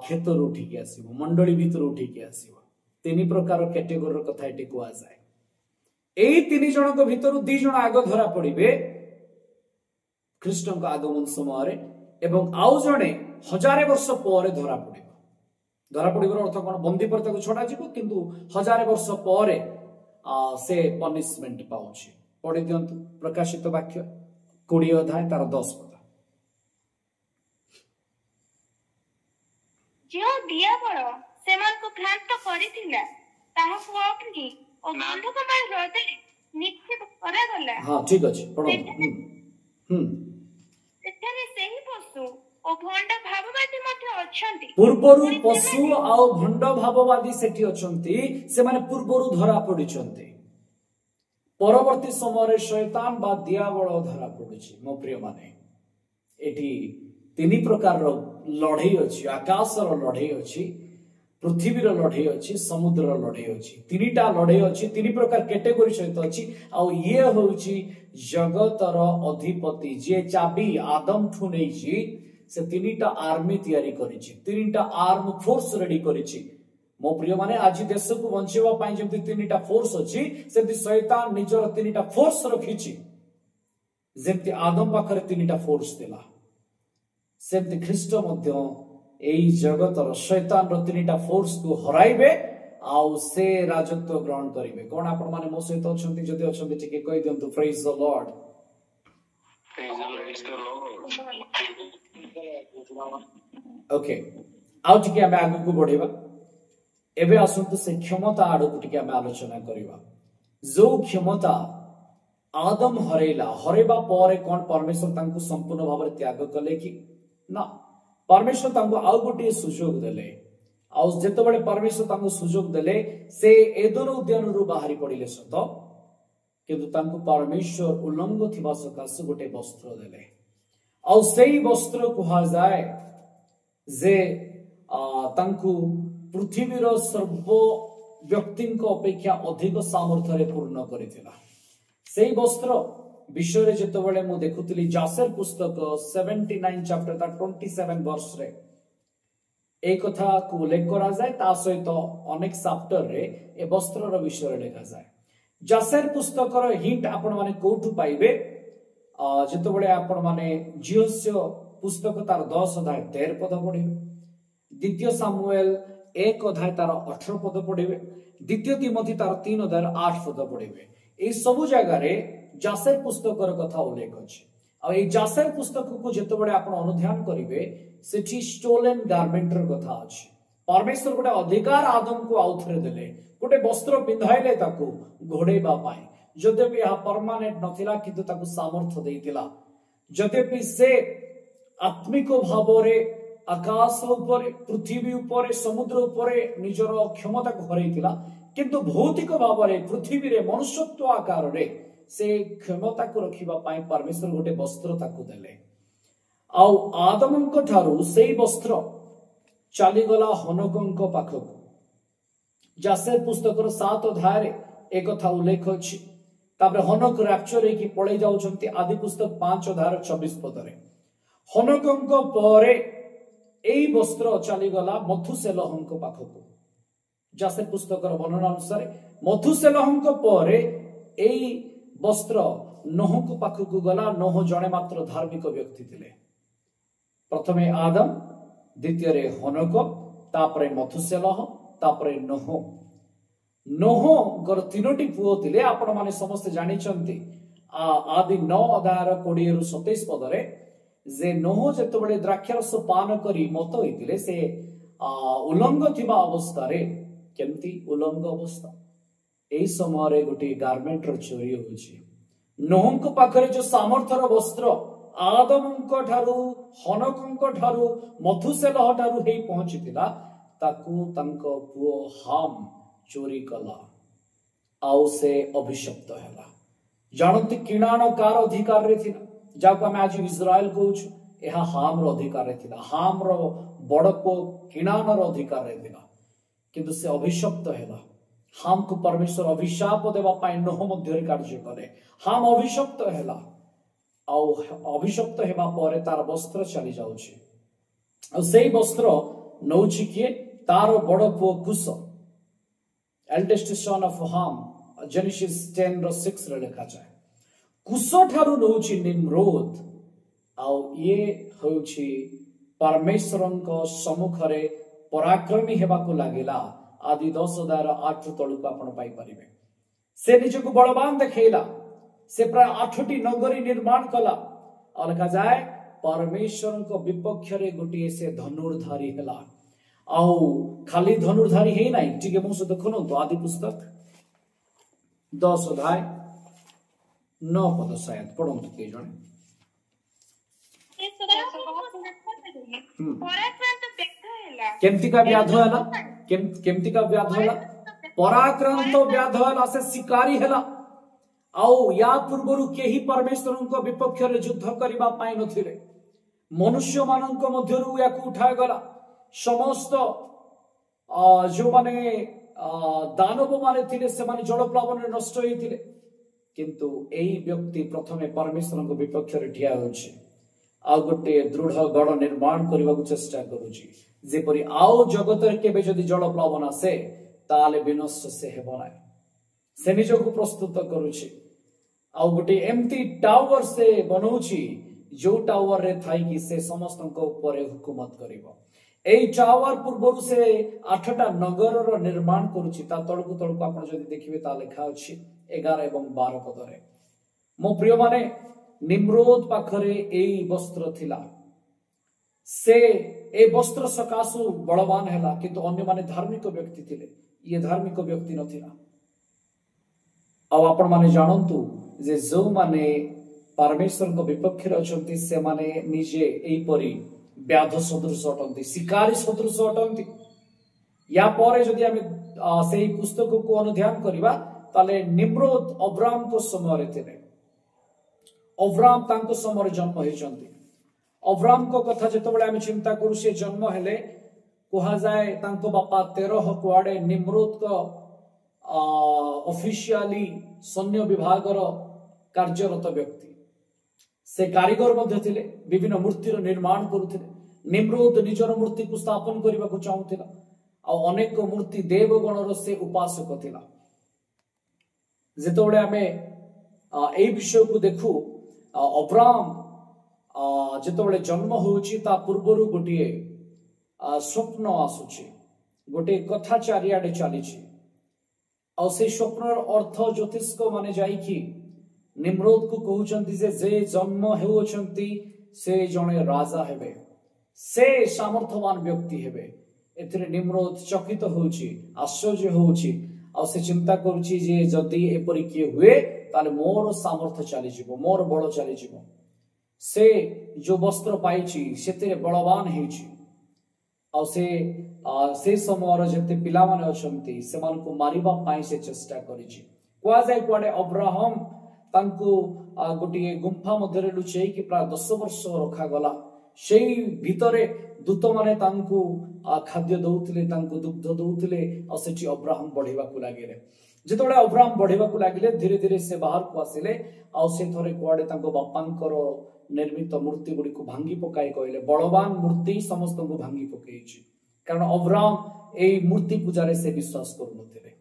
खेत उठी के आसीबो मंडली भीतर उठी के आसीबो 3 प्रकार कैटेगोरी कथा एटी कुआ जाए। एई 3 जणक भीतर 2 जण आग धरा पड़िबे ख्रीष्टन आगमन समय एवं आउ जणे 1000 वर्ष पर धरा पड़िबो अर्थ कोन बंदी पर ताको छोड़ा जिवो किंतु 1000 वर्ष पर से पनिशमेंट पाउछि। पढ़ि दियंतु प्रकाशित वाक्य 20 अध्याय तार 10 पद। जो दियाबल सेमानकु भ्रांत करिथिला ताहाकु अग्नि ओ गंधकमय हृदय निक्षेप करागला। हां ठीक अछि पढो। सेठारे सेही पशु ओ भंड भाववादी मध्ये अछंती पूर्वरु पशु आ भंड भाववादी सेठी अछंती से माने पूर्वरु धरा पडिछंती परवर्ती समय शैतान बा दियाबल धरा पडुछि। मो प्रिय माने एठी 3 प्रकार लड़ाई अछि आकाशर लड़ाई अछि पृथ्वीर लड़ाई अछि समुद्र लड़ाई अछि 3टा लड़ाई अछि 3 प्रकार कैटेगरी सहित अछि आ ये होछि जगतर अधिपति जे चाबी आदम ठु नेछि से 3टा आर्मी तयारी करिछि 3टा आर्म फोर्स रेडी करिछि। मो प्रिय माने आज देश को बंचेवा पई जेमति 3टा फोर्स अछि सेमति शैतान निजर 3टा फोर्स रखिछि जेमति आदम पाखरे 3टा फोर्स देला सेमति ख्रीष्ट मध्य एई जगतर शैतान रो 3टा फोर्स को हराइबे आउ से राजत्व ग्रहण करिवे। कोन आपण माने मो सहित अछंती जदि अछंती टिके कहि दियंतु प्रेज द लॉर्ड। ओके आउ टिके हम आगु को बढ़ेबा एबे आसंतु से क्षमता आडु को टिके हम आलोचना करिबा। जो क्षमता आदम हरेबा पर कोन परमेश्वर तांको संपूर्ण भाव त्याग कले कि ना परमेश्वर तांको आउ गोटे सुजोग देले आउ जेते बळे परमेश्वर तांको सुजोग देले से एदन उद्यान रु बाहरी पडिले सत किंतु तांको परमेश्वर उल्लंघ थिबा सकाश गोटे वस्त्र देले आउ सेही वस्त्र कुहा जाय जे तांको पृथ्वीर सर्व व्यक्तिଙ୍କ अपेक्षा अधिक सामर्थ्य रे पूर्ण करिथिला। सेही वस्त्र विषय जेते बळे मु देखुतली जासेर पुस्तक 79 चैप्टर 27 वर्ष रे एक कथा को उल्लेख करा जाए ता सहित अनेक चैप्टर रे ए वस्त्र रो विषय लिखा जाए। जासेर पुस्तक रो हिंट आपण माने कोठु पाइबे जेते बळे आपण माने जियोस्य पुस्तक तार 10 अध्याय 13 पद पढिबे द्वितीय सामुएल 1 अध्याय तार 18 पद पढिबे द्वितीय तिमोथी तार 3 अध्याय 8 पद पढिबे। ए सब जगह रे जासेर पुस्तक रो कथा उल्लेख अछि आ ए जासेर पुस्तक को जेते बळे आपण अनुध्यान करिवे सेठी स्टोलन गारमेंट रो कथा अछि। परमेश्वर गोटे अधिकार आदम को आउथरे देले गोटे वस्त्र पिंधाइले ताकू घोड़ेबा पाए जद्यपि यह परमानेंट नथिला किंतु ताकू सामर्थ्य देइतिला जद्यपि से आत्मिक भावरे आकाश ऊपर पृथ्वी ऊपर समुद्र ऊपर निजर क्षमता को हरैतिला किंतु भौतिक भावरे पृथ्वी रे मनुष्यत्व आकार रे से क्षमता को रखिबा पाए परमेश्वर गोटे वस्त्र ताकू देले आउ आदमଙ୍କ ठारू सेही वस्त्र चली गला हनकଙ୍କ पाखक जासेर पुस्तक 7 अध्याय रे एक कथा उल्लेख अछि। तापर हनक रैप्चर हे कि पळै जाउछंती आदि पुस्तक 5 अध्याय 24 पद रे हनकଙ୍କ परे एई वस्त्र चली गला मथुसेलहଙ୍କ पाखक जासेर पुस्तक रो वर्णना अनुसार मथुसेलहଙ୍କ परे एई वस्त्र नोहଙ୍କ पाखक गला। नोह जणे मात्र धार्मिक व्यक्ति थिले प्रथमे आदम द्वितीय रे हनक तापरे मथुसेलह तापरे नोह गर 3टी पुओ थिले आपण माने समस्त जानि छंती आदि 9 अध्याय 20 रु 27 पदरे जे नोह जेतबेले द्राक्षारस पान करी मत होइतिले से उलंग थिबा अवस्था रे केमती उलंग अवस्था एई समय रे गोटे गारमेंट रो चोरी होछि। नोहंक पाखरे जो सामर्थ्यर वस्त्र आदमंक ठारू हनकंक ठारू मधुसेलह ठारू हेई पहुंचितिला ताकू तांको पुओ हाम चोरी कला आउ से अभिशप्त हैला। जानती किणाण कार अधिकार रे थिला जाको हम आज इस्राएल कहूछु एहा हाम रो अधिकार रे थिला। हाम रो बड़ पो किणाण रो अधिकार रे थिला किंतु से अभिशप्त हैला। हाम को परमेश्वर अभिशाप देवा पाई नोह मध्य कार्य करे। हाम अभिशप्त हैला आउ अभिशप्त हेबा परे तार वस्त्र चली जाउछि आ सेई वस्त्र नौछि किए तार बड़ पुओ कुश एल्डेस्ट सन ऑफ हाम जेनेसिस 10:6 रे लिखा जाय। कुश ठारू नौछि निम्रोद आउ ये होछि परमेश्वरंक सम्मुखरे पराक्रमी हेबाकू लागिला। आदि 10:8 तळुक आपण पाई परिबे। से निजको बलवान देखैला। से प्राय 8टी नगरी निर्माण कला और लिखा जाए परमेश्वरंक विपक्ष रे गोटे से धनुर्धारी हला। आउ खाली धनुर्धारी हे नाही टिके मो से देखनो तो आदि पुस्तक 10 अध्याय 9 पद शायद पढंतु के जणे। केमती का व्याध होला केमती का व्याध होला पराक्रांत व्याध होला से शिकारी हला। आउ या पूर्वरु केही परमेश्वरंक विपक्ष रे युद्ध करिबा पाई नथिले। मनुष्य मानंक मध्यरु याकू उठा गला। समस्त जो माने दानव माने थिले से माने जल प्लावन रे नष्ट होइथिले किंतु एई व्यक्ति प्रथमे परमेश्वरंक विपक्ष रे ठिया होछि आ गोटे दृढ़ गढ़ निर्माण करबाकू चेष्टा करूछि जेपरि आउ जगत रे केबे जदि जल प्लावन आसे ताले विनष्ट से हेबो नै। से निजको प्रस्तुत करूछि आउ गोटे एमती टावर से बनौछि जो टावर रे थाई कि से समस्तक ऊपर हुकुमत करिवो। एई टावर पूर्वरु से 8टा नगर रो निर्माण करूछि। ता तळकु तळकु आपण जदि देखिबे ता लेखा अछि 11 एवं 12 पद रे। मो प्रिय माने निम्रोद पाखरे एई वस्त्र थिला। से ए वस्त्र सकासु बलवान हैला किंतु अन्य माने धार्मिक व्यक्ति थिले। ये धार्मिक व्यक्ति नथिला। आ आपण माने जानंतु जे जो माने परमेश्वर को विपक्ष रे अछंती से माने निजे एई परी व्याध सदृश अटंती शिकारी सदृश अटंती। या परे जदि हम सेही पुस्तक को अनुध्यान करिबा ताले निम्रोद अब्राम को समय रे थिले। अब्राम तांको समय रे जन्म हेचंती। अब्राम को कथा जेतबेले हम चिंता करू से जन्म हेले कोहा जाय तांको बापा 13 कुआडे निम्रोद को ऑफिशियली सैन्य विभाग कार्यरत व्यक्ति। से कारीगर मध्य थिले। विभिन्न मूर्तिर निर्माण करुथिले। निम्रोद निजर मूर्ति को स्थापन करने को चाहूथिला आ अनेक मूर्ति देवगणर से उपासक थिला। जेतबेले आमे एई विषय को देखू अब्राम जेतबेले जन्म होउची ता पूर्वरु गोटे स्वप्न आसुची गोटे कथा चारियाडे चलीची आ से स्वप्नर अर्थ ज्योतिष माने जाइकी निम्रोद को कहउचंती जे जन्म हेउचंती से जणे राजा हेबे। से सामर्थ्यवान व्यक्ति हेबे। एथिरे निम्रोद चकित होउची आश्चर्य होउची आ से चिंता करूची जे जदी एपरि के हुए ताले मोर सामर्थ्य चली जिवो मोर बळ चली जिवो। से जो वस्त्र पाइची सेते बलवान हेउची आ से समयर जते पिला माने अछंती सेमान को मारिबा पाई से चेष्टा करिची। कोआ जाय कोडे अब्राहम तांको गोटे गुंफा मध्य लुचई कि प्राय 10 वर्ष रखा गला। सेई भितरे दूत माने तांको खाद्य दउथिले तांको दुग्ध दउथिले आ सेठी अब्राहम बढ़िबा को लागिले। जेतोळे अब्राहम बढ़िबा को लागिले धीरे धीरे से बाहर को आसिले आ से थरे कोडे तांको बापांकर निर्मित मूर्ति गुडी को भांगी पकाई कहले बलवान मूर्ति समस्त को भांगी पकाइछि कारण अब्राहम एई मूर्ति पूजा रे से विश्वास करनथिले।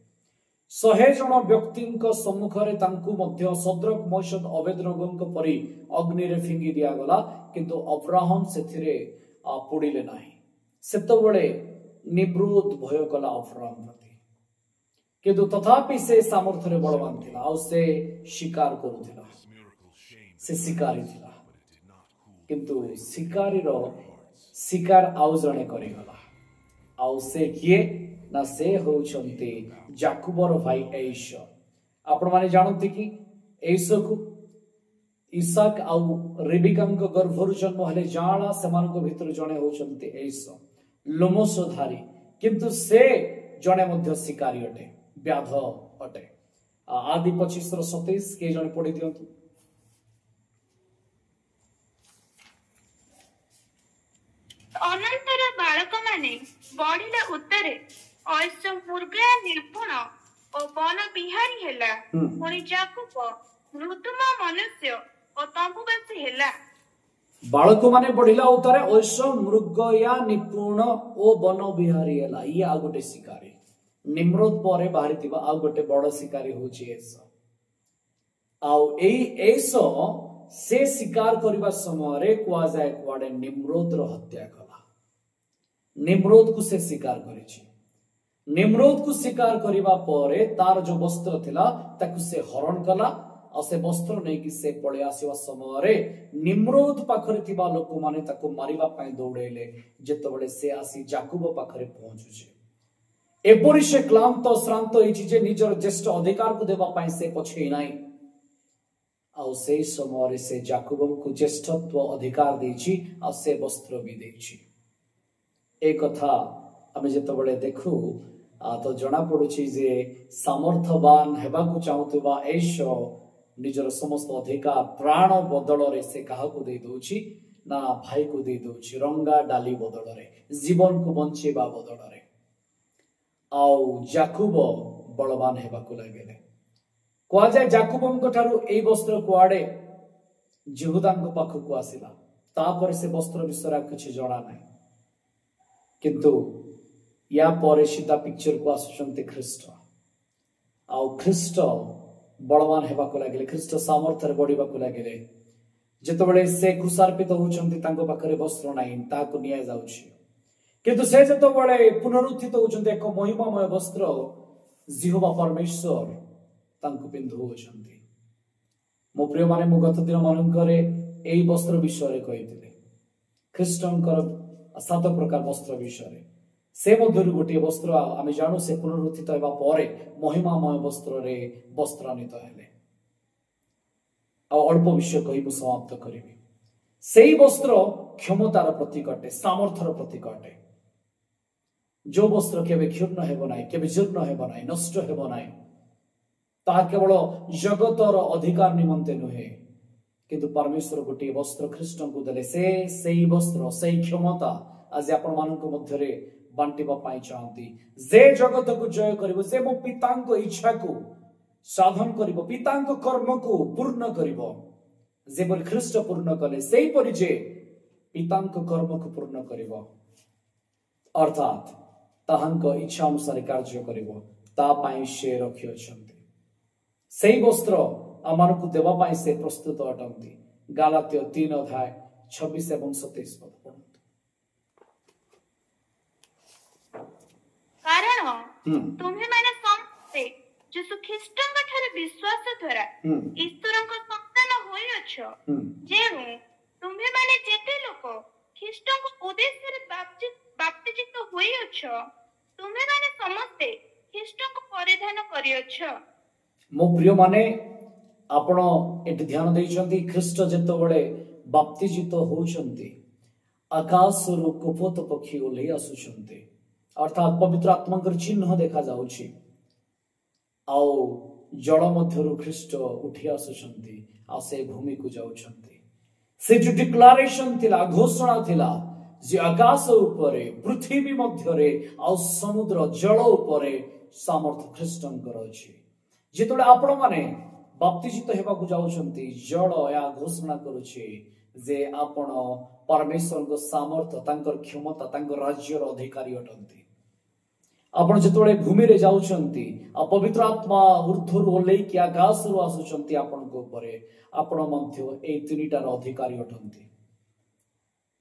100 जन व्यक्तिंक सम्मुखरे तांकु मध्य सद्रक मोशद अबेदनगोंक परि अग्नि रे फिंगी दिया गला किंतु अब्राहम सेथिरे पड़िले नाही। सेतबेले निम्रोद भय कला अब्राहम प्रति किंतु तथापि से सामर्थ्य रे बलवान थिला आ से शिकार करूथिला। से शिकारी थिला किंतु शिकारी रो शिकार आउ जणे करिगला आउ से किए ना से होउछंती जाकुबर भाई एईसो आपण माने जानंती कि एईसो को इसाक आउ रिबिकांक गर्भरु जन्म हले जाळा सेमानक भितर जणे होउछंती एईसो लोमसधारी किंतु से जणे मध्य शिकारी अटे व्याध अटे आदि 25:27 के जणे पढि दियंतु अनंतर बालक माने बढ़िला उत्तरे ऐसो मुर्गा निर्गुण और वन बिहारी हेला पुणी जाकुब मृदुमा मनुष्य और तंबुवासी हेला बालक माने बढ़िला उत्तरे ऐसो मृगया निपुण ओ वन बिहारी हेला ये आ गोटे शिकारी निम्रोद परे बाहरी थिबा आ गोटे बड़ शिकारी होची एसो आउ एसो से शिकार करबा समय रे कुआ जाय कुआडे निम्रोद रो हत्या कला निम्रोद को से शिकार करिछि निम्रोद को शिकार करबा परे तार जो वस्त्र थिला ताकु से हरण कला आ से वस्त्र नै कि से पळे आसीबा समय रे निम्रोद पाखरे थिबा लोक माने ताकु मारिबा पई दौड़ेले जेतबेले से आसी जाकुब पाखरे पहुंचुछि एपरि से क्लांत श्रांत होइछि जे निजर ज्येष्ठ अधिकार को देबा पई से पछे नाही आ से समय से जाकुब को ज्येष्ठत्व अधिकार देछि आ से वस्त्र भी देछि ए कथा आमे जेतबेले देखु तो जना पडुछि जे सामर्थ्यवान हेबा को चाहुतबा एशो निजर समस्त अधिकार प्राण बदल रे से काहा को दे दोछि ना भाई को दे दोछि रंगा डाली बदल रे जीवन को बंचेबा बदल रे आउ जाकुब बलवान हेबा को लागेले कोआ जाय जाकुबंक ठारू ए वस्त्र कुआडे जिहुदांक पाखु को आसिला तापर से वस्त्र विषय किछि जणा नै किंतु या परे सीधा पिक्चर को आसुचंती ख्रीष्ट आउ ख्रीष्ट बलवान हेबा को लागेले ख्रीष्ट सामर्थ्य रे बढ़िबा को लागेले जेतबेले से कुसार्पित होउचंती तांको पाखरे वस्त्र नाही ताको निया जाउछि किंतु से जेतबेले पुनरुत्थित होउचंती एक महिमामय वस्त्र जिहोवा परमेश्वर तांको पिंधु होउचंती मो प्रिय माने मो गत दिन मानकरे एई वस्त्र विषय रे कहिथिले ख्रीष्टंकर 7 प्रकार वस्त्र विषय रे से मध्यरु गोटे वस्त्र आमे जानु से पुनरुत्थित हेबा परे महिमामय वस्त्र रे वस्त्रान्वित हेले आ अल्प विषय कहि मु समाप्त करिबी सेई वस्त्र क्षमतार प्रतीक अटे सामर्थ्यर प्रतीक अटे जो वस्त्र केबे क्षुण्ण हेबो नाही केबे जीर्ण हेबो नाही नष्ट हेबो नाही ता केवल जगतर अधिकार निमंते नुहे किंतु परमेश्वर गोटे वस्त्र ख्रीष्ट को देले सेई वस्त्र सेई क्षमता आज आपण मानक मध्य रे बांटिबा पाई चाहती जे जगत को जय करिवो से मो पितांक इच्छा को साधन करिवो पितांक कर्म को पूर्ण करिवो जे पर ख्रीष्ट पूर्ण कले सेई परि जे पितांक कर्म को पूर्ण करिवो अर्थात ताहांक इच्छा अनुसार कार्य करिवो ता पाई से रखि अछंती सेई वस्त्र आमानकु देवा पाई से प्रस्तुत अटंती गालात्य 3 अध्याय 26 एवं 27 पद पढନ୍ତୁ कारण तुम्हें माने समस्ते यीशु ख्रीष्टଙ୍କ ଠାରେ विश्वास द्वारा ईश्वरଙ୍କ सन्तान होई अछ जेउ तुम्हें माने जेते लोक ख्रीष्टଙ୍କ उद्देश्य रे बाप्तिजित होई अछ तुम्हें माने समस्ते ख्रीष्टଙ୍କୁ परिधान करि अछ मो प्रिय माने आपण एट ध्यान देइछंती ख्रीष्ट जेतबेले बाप्तिजित होउछंती आकाश रु कुपोत पक्षी ओले आसुछंती अर्थात पवित्र आत्माकर चिन्ह देखा जाउछि आउ जल मध्यरु ख्रीष्ट उठी आसुछंती आ से भूमि को जाउछंती से जो डिक्लेरेशन थिला घोषणा थिला जे आकाश ऊपर पृथ्वी मध्य रे आ समुद्र जल ऊपर सामर्थ ख्रीष्टंकर अछि जेतोले आपण माने बाप्तिजित हेबा को जाउछंती जल या घोषणा करूछि जे आपण परमेश्वर को सामर्थ तांकर क्षमता तांकर राज्यर अधिकारी अटंती आपण जेतोले भूमि रे जाउछंती आ पवित्र आत्मा ऊर्ध्वर ओलै कि आकाश रु आसुछंती आपण को ऊपर आपण मध्य ए तीनिटार अधिकारी अटंती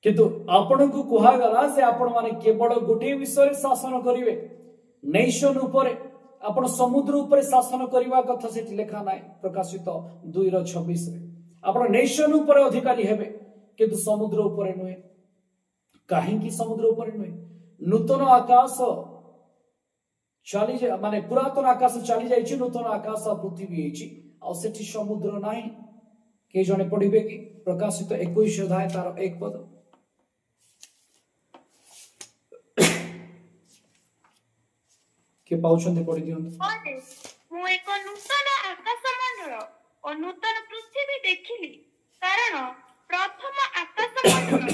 किंतु आपण को कुहा गला से आपण माने केवल गोटे विषय शासन करिवे नेशन ऊपर आपण समुद्र ऊपर शासन करबा कथा सेठी लेखा नाय प्रकाशित 2:26 रे आपण नेशन ऊपर अधिकारी हेबे किंतु समुद्र ऊपर नुहे। कहीं समुद्र ऊपर नुहे, नूतन आकाश चली माने पुरातन आकाश चली जाइए, नूतन आकाश पृथ्वी होती समुद्र ना के जने पढ़े कि प्रकाशित 21 अध्याय तार 1 पद। के पाउछन्ते पढ़ी दियंतु। मु एक नूतन आकाश मंडल और नूतन पृथ्वी देखिली, कारण प्रथम आकाश मंडल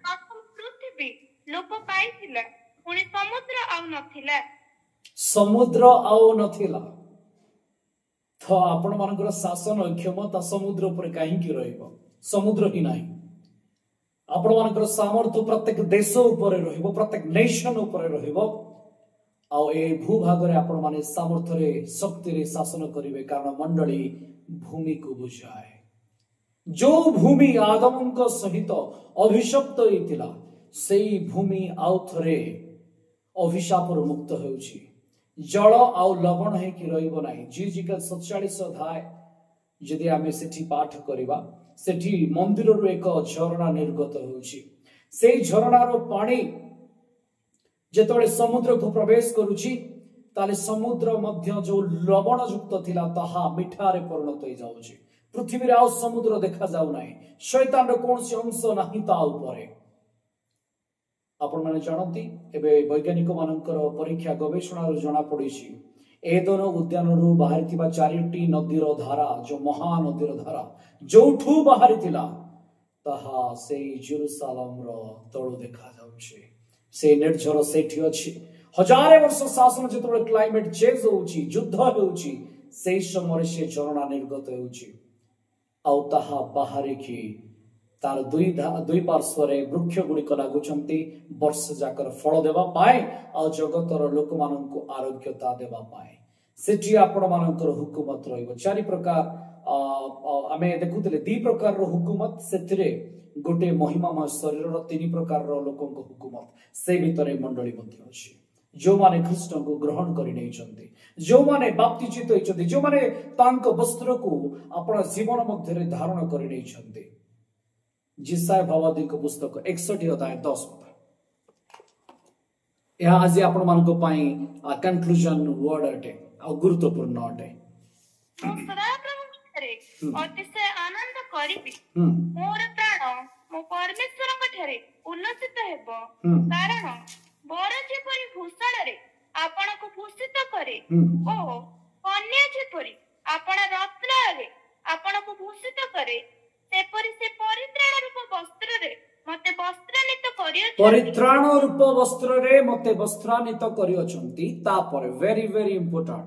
प्रथम पृथ्वी लोप पाइथिला, पुणी समुद्र आउ नथिला। समुद्र आउ नथिला तो आपण मानकर शासन क्षमता समुद्र ऊपर काहेकि रहइबो? समुद्र ही नाही। आपण मानकर सामर्थ्य प्रत्येक देश ऊपर रहइबो, प्रत्येक नेशन ऊपर रहइबो। आउ ए भूभाग रे आपण माने सामर्थ्य रे शक्ति रे शासन करिवे, कारण मंडली भूमि को बुझाए। जो भूमि आदम को सहित अभिशप्त होइतिला, सेई भूमि आउ थरे अभिशाप रो मुक्त होउछि। जल आउ लवण है कि रहिबो नाही। जीजिकल 47 अध्याय जदि आमे सेठी पाठ करिबा, सेठी मंदिर रो एक झरणा निर्गत होउछि। सेई झरणा रो पानी जेतोळे समुद्र को प्रवेश करूछि, ताले समुद्र मध्य जो लवण युक्त थिला ताहा मिठारे परिणत होई जाउछि। पृथ्वी रे आउ समुद्र देखा जाउ नाही, शैतान रो कोनसी अंश नाही ता ऊपरे। आपण माने जानती एबे वैज्ञानिक मानकर परीक्षा गवेषणा रो जणा पड़िछि, एदन उद्यान रु बाहरिथिबा 4टी नदीर धारा, जो महानदीर धारा जोठू बाहरिथिला ताहा सेई जेरूसालेम रो तळु देखा जाउछि। से निर्झर सेठी अछि। हजार वर्ष शासन जेतोळे क्लाइमेट चेंज होउछि, युद्ध होउछि, सेई समय से झरणा निर्गत होउछि। आउ ताहा बाहरे कि तार दुई पार्श्व रे वृक्ष गुड़िक लागुछंती, वर्ष जाकर फल देबा पाए आ जगतर लोक माननकु आरोग्यता देबा पाए। सेठी आपण मानकर हुकुमत रहइबो। 4 प्रकार आमे देखुतले 2 प्रकार रो हुकुमत, सेथिरे गोटे महिमामय शरीर 3 प्रकार रो लोकंक हुकुमत से भितरे मंडली मध्य अछि। जो माने ख्रीष्ट को ग्रहण करि नै छथि, जो माने बाप्तिजित होई छथि, जो माने तांक वस्त्र को अपन जीवन मध्य रे धारण करि नै छथि। जिसाय भावादिक पुस्तक 61 अध्याय 10 पद। या आज आपण मानक पई कंक्लूजन वर्ड अटे आ गुरुत्वपूर्ण अटे। अतिशय आनंद करिबि, मोर प्राण मो परमेश्वरଙ୍କ ଠାରେ उल्लसित हेबो, कारण बर जेपरि भूषण रे आपणको भूषित करे ओ कन्या जेपरि आपण रत्न रे आपणको भूषित करे, सेपरि से परित्राण रूप वस्त्र रे मते वस्त्रान्वित करियो। परित्राण रूप वस्त्र रे मते वस्त्रान्वित करियो छंती। तापर वेरी वेरी इंपोर्टेंट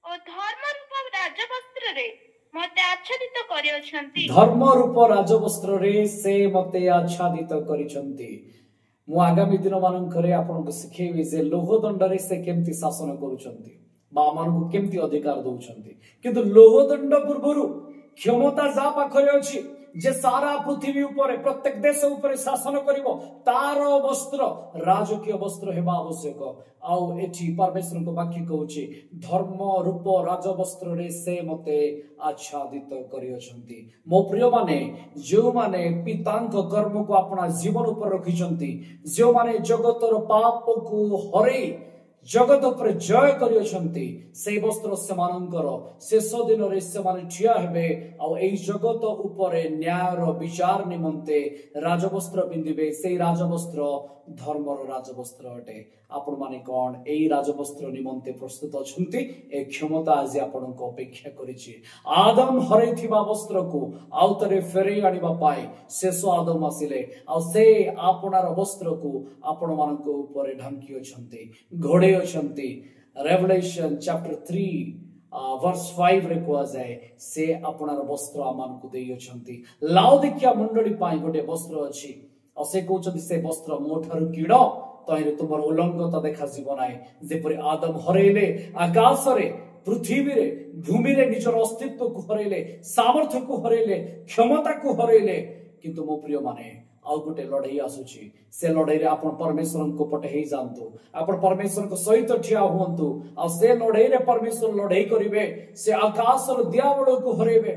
ओ धर्म रूप राजवस्त्र रे मते आच्छादित करियो छंती। धर्म रूप राजवस्त्र रे से मते आच्छादित करि छंती। मु आगामी दिन मानकरे आपनको सिखेबी जे लोहदंड रे से केमती शासन करूछंती, बा मानकु केमती अधिकार दउछंती। किंतु लोहदंड पूर्वरु क्षमता जा पाखरे अछि जे सारा पृथ्वी ऊपर प्रत्येक देश ऊपर शासन करिवो, तार वस्त्र राजकीय वस्त्र हेबा आवश्यक। आउ एठी परमेश्वर को वाक्य कहउछि, धर्म रूप राजवस्त्र रे से मते आच्छादित करियछंती। मो प्रिय माने, जो माने पितांक कर्म को अपना जीवन ऊपर रखिछंती, जो माने जगतर पाप को हरै जगत पर जय करियछंती, से वस्त्र सेमानंकर शेष दिन रे सेमाने ठिया हेबे। आ एई जगत ऊपर न्याय रो विचार निमंते राजवस्त्र पिंदिबे। से राजवस्त्र धर्मर राजवस्त्र अटे। आपण माने कोन एई राजवस्त्र निमंते प्रस्तुत अछंती? ए क्षमता आज आपण को अपेक्षा करिछि। आदम हरैथिबा वस्त्र को आउतरे फेरै आनिबा पाए शेष आदम आसिले, आ से आपनार वस्त्र को आपण मानक ऊपर ढांकी अछंती, घोड़े अछंती। रेवलेशन चैप्टर 3 वर्स 5 रे कोआ जाए, से आपनार वस्त्र आमान को देई अछंती। लाउदिकिया मंडली पाई गोटे वस्त्र अछि, आ से कहउछंती से वस्त्र मोठारु किडो तहिरे तुमर उल्लंघता देखा जीव नाय। जेपरि आदम हरैले आकाश रे, पृथ्वी रे, भूमि रे निजर अस्तित्व को हरैले, सामर्थ्य को हरैले, क्षमता को हरैले, किंतु मो प्रिय माने आउ गोटे लड़ाई आसुची। से लड़ाई रे आपण परमेश्वर को पटे हेई जानतु, आपण परमेश्वर को सहित ठिया हुअंतु। आ से लड़ाई रे परमेश्वर लड़ाई करिवे, से आकाश रो दियाबड़ को हरैबे।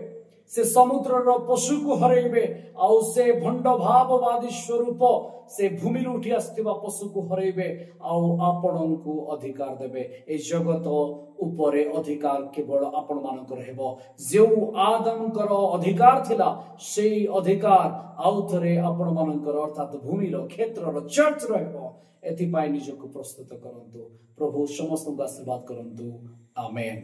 से समुद्रर पशु को हरइबे आउ से भंड भाववादी स्वरूप से भूमि उठी आसथिबा पशु को हरइबे आउ आपण को अधिकार देबे। ए जगत उपरे अधिकार केवल आपण मानकर हेबो। जो आदमकर अधिकार थिला सेई अधिकार आउ थरे आपण मानकर अर्थात भूमिर क्षेत्रर चर्च रहबो। एथि पाई निजको प्रस्तुत करंतु। प्रभु समस्त आशीर्वाद करंतु। आमेन।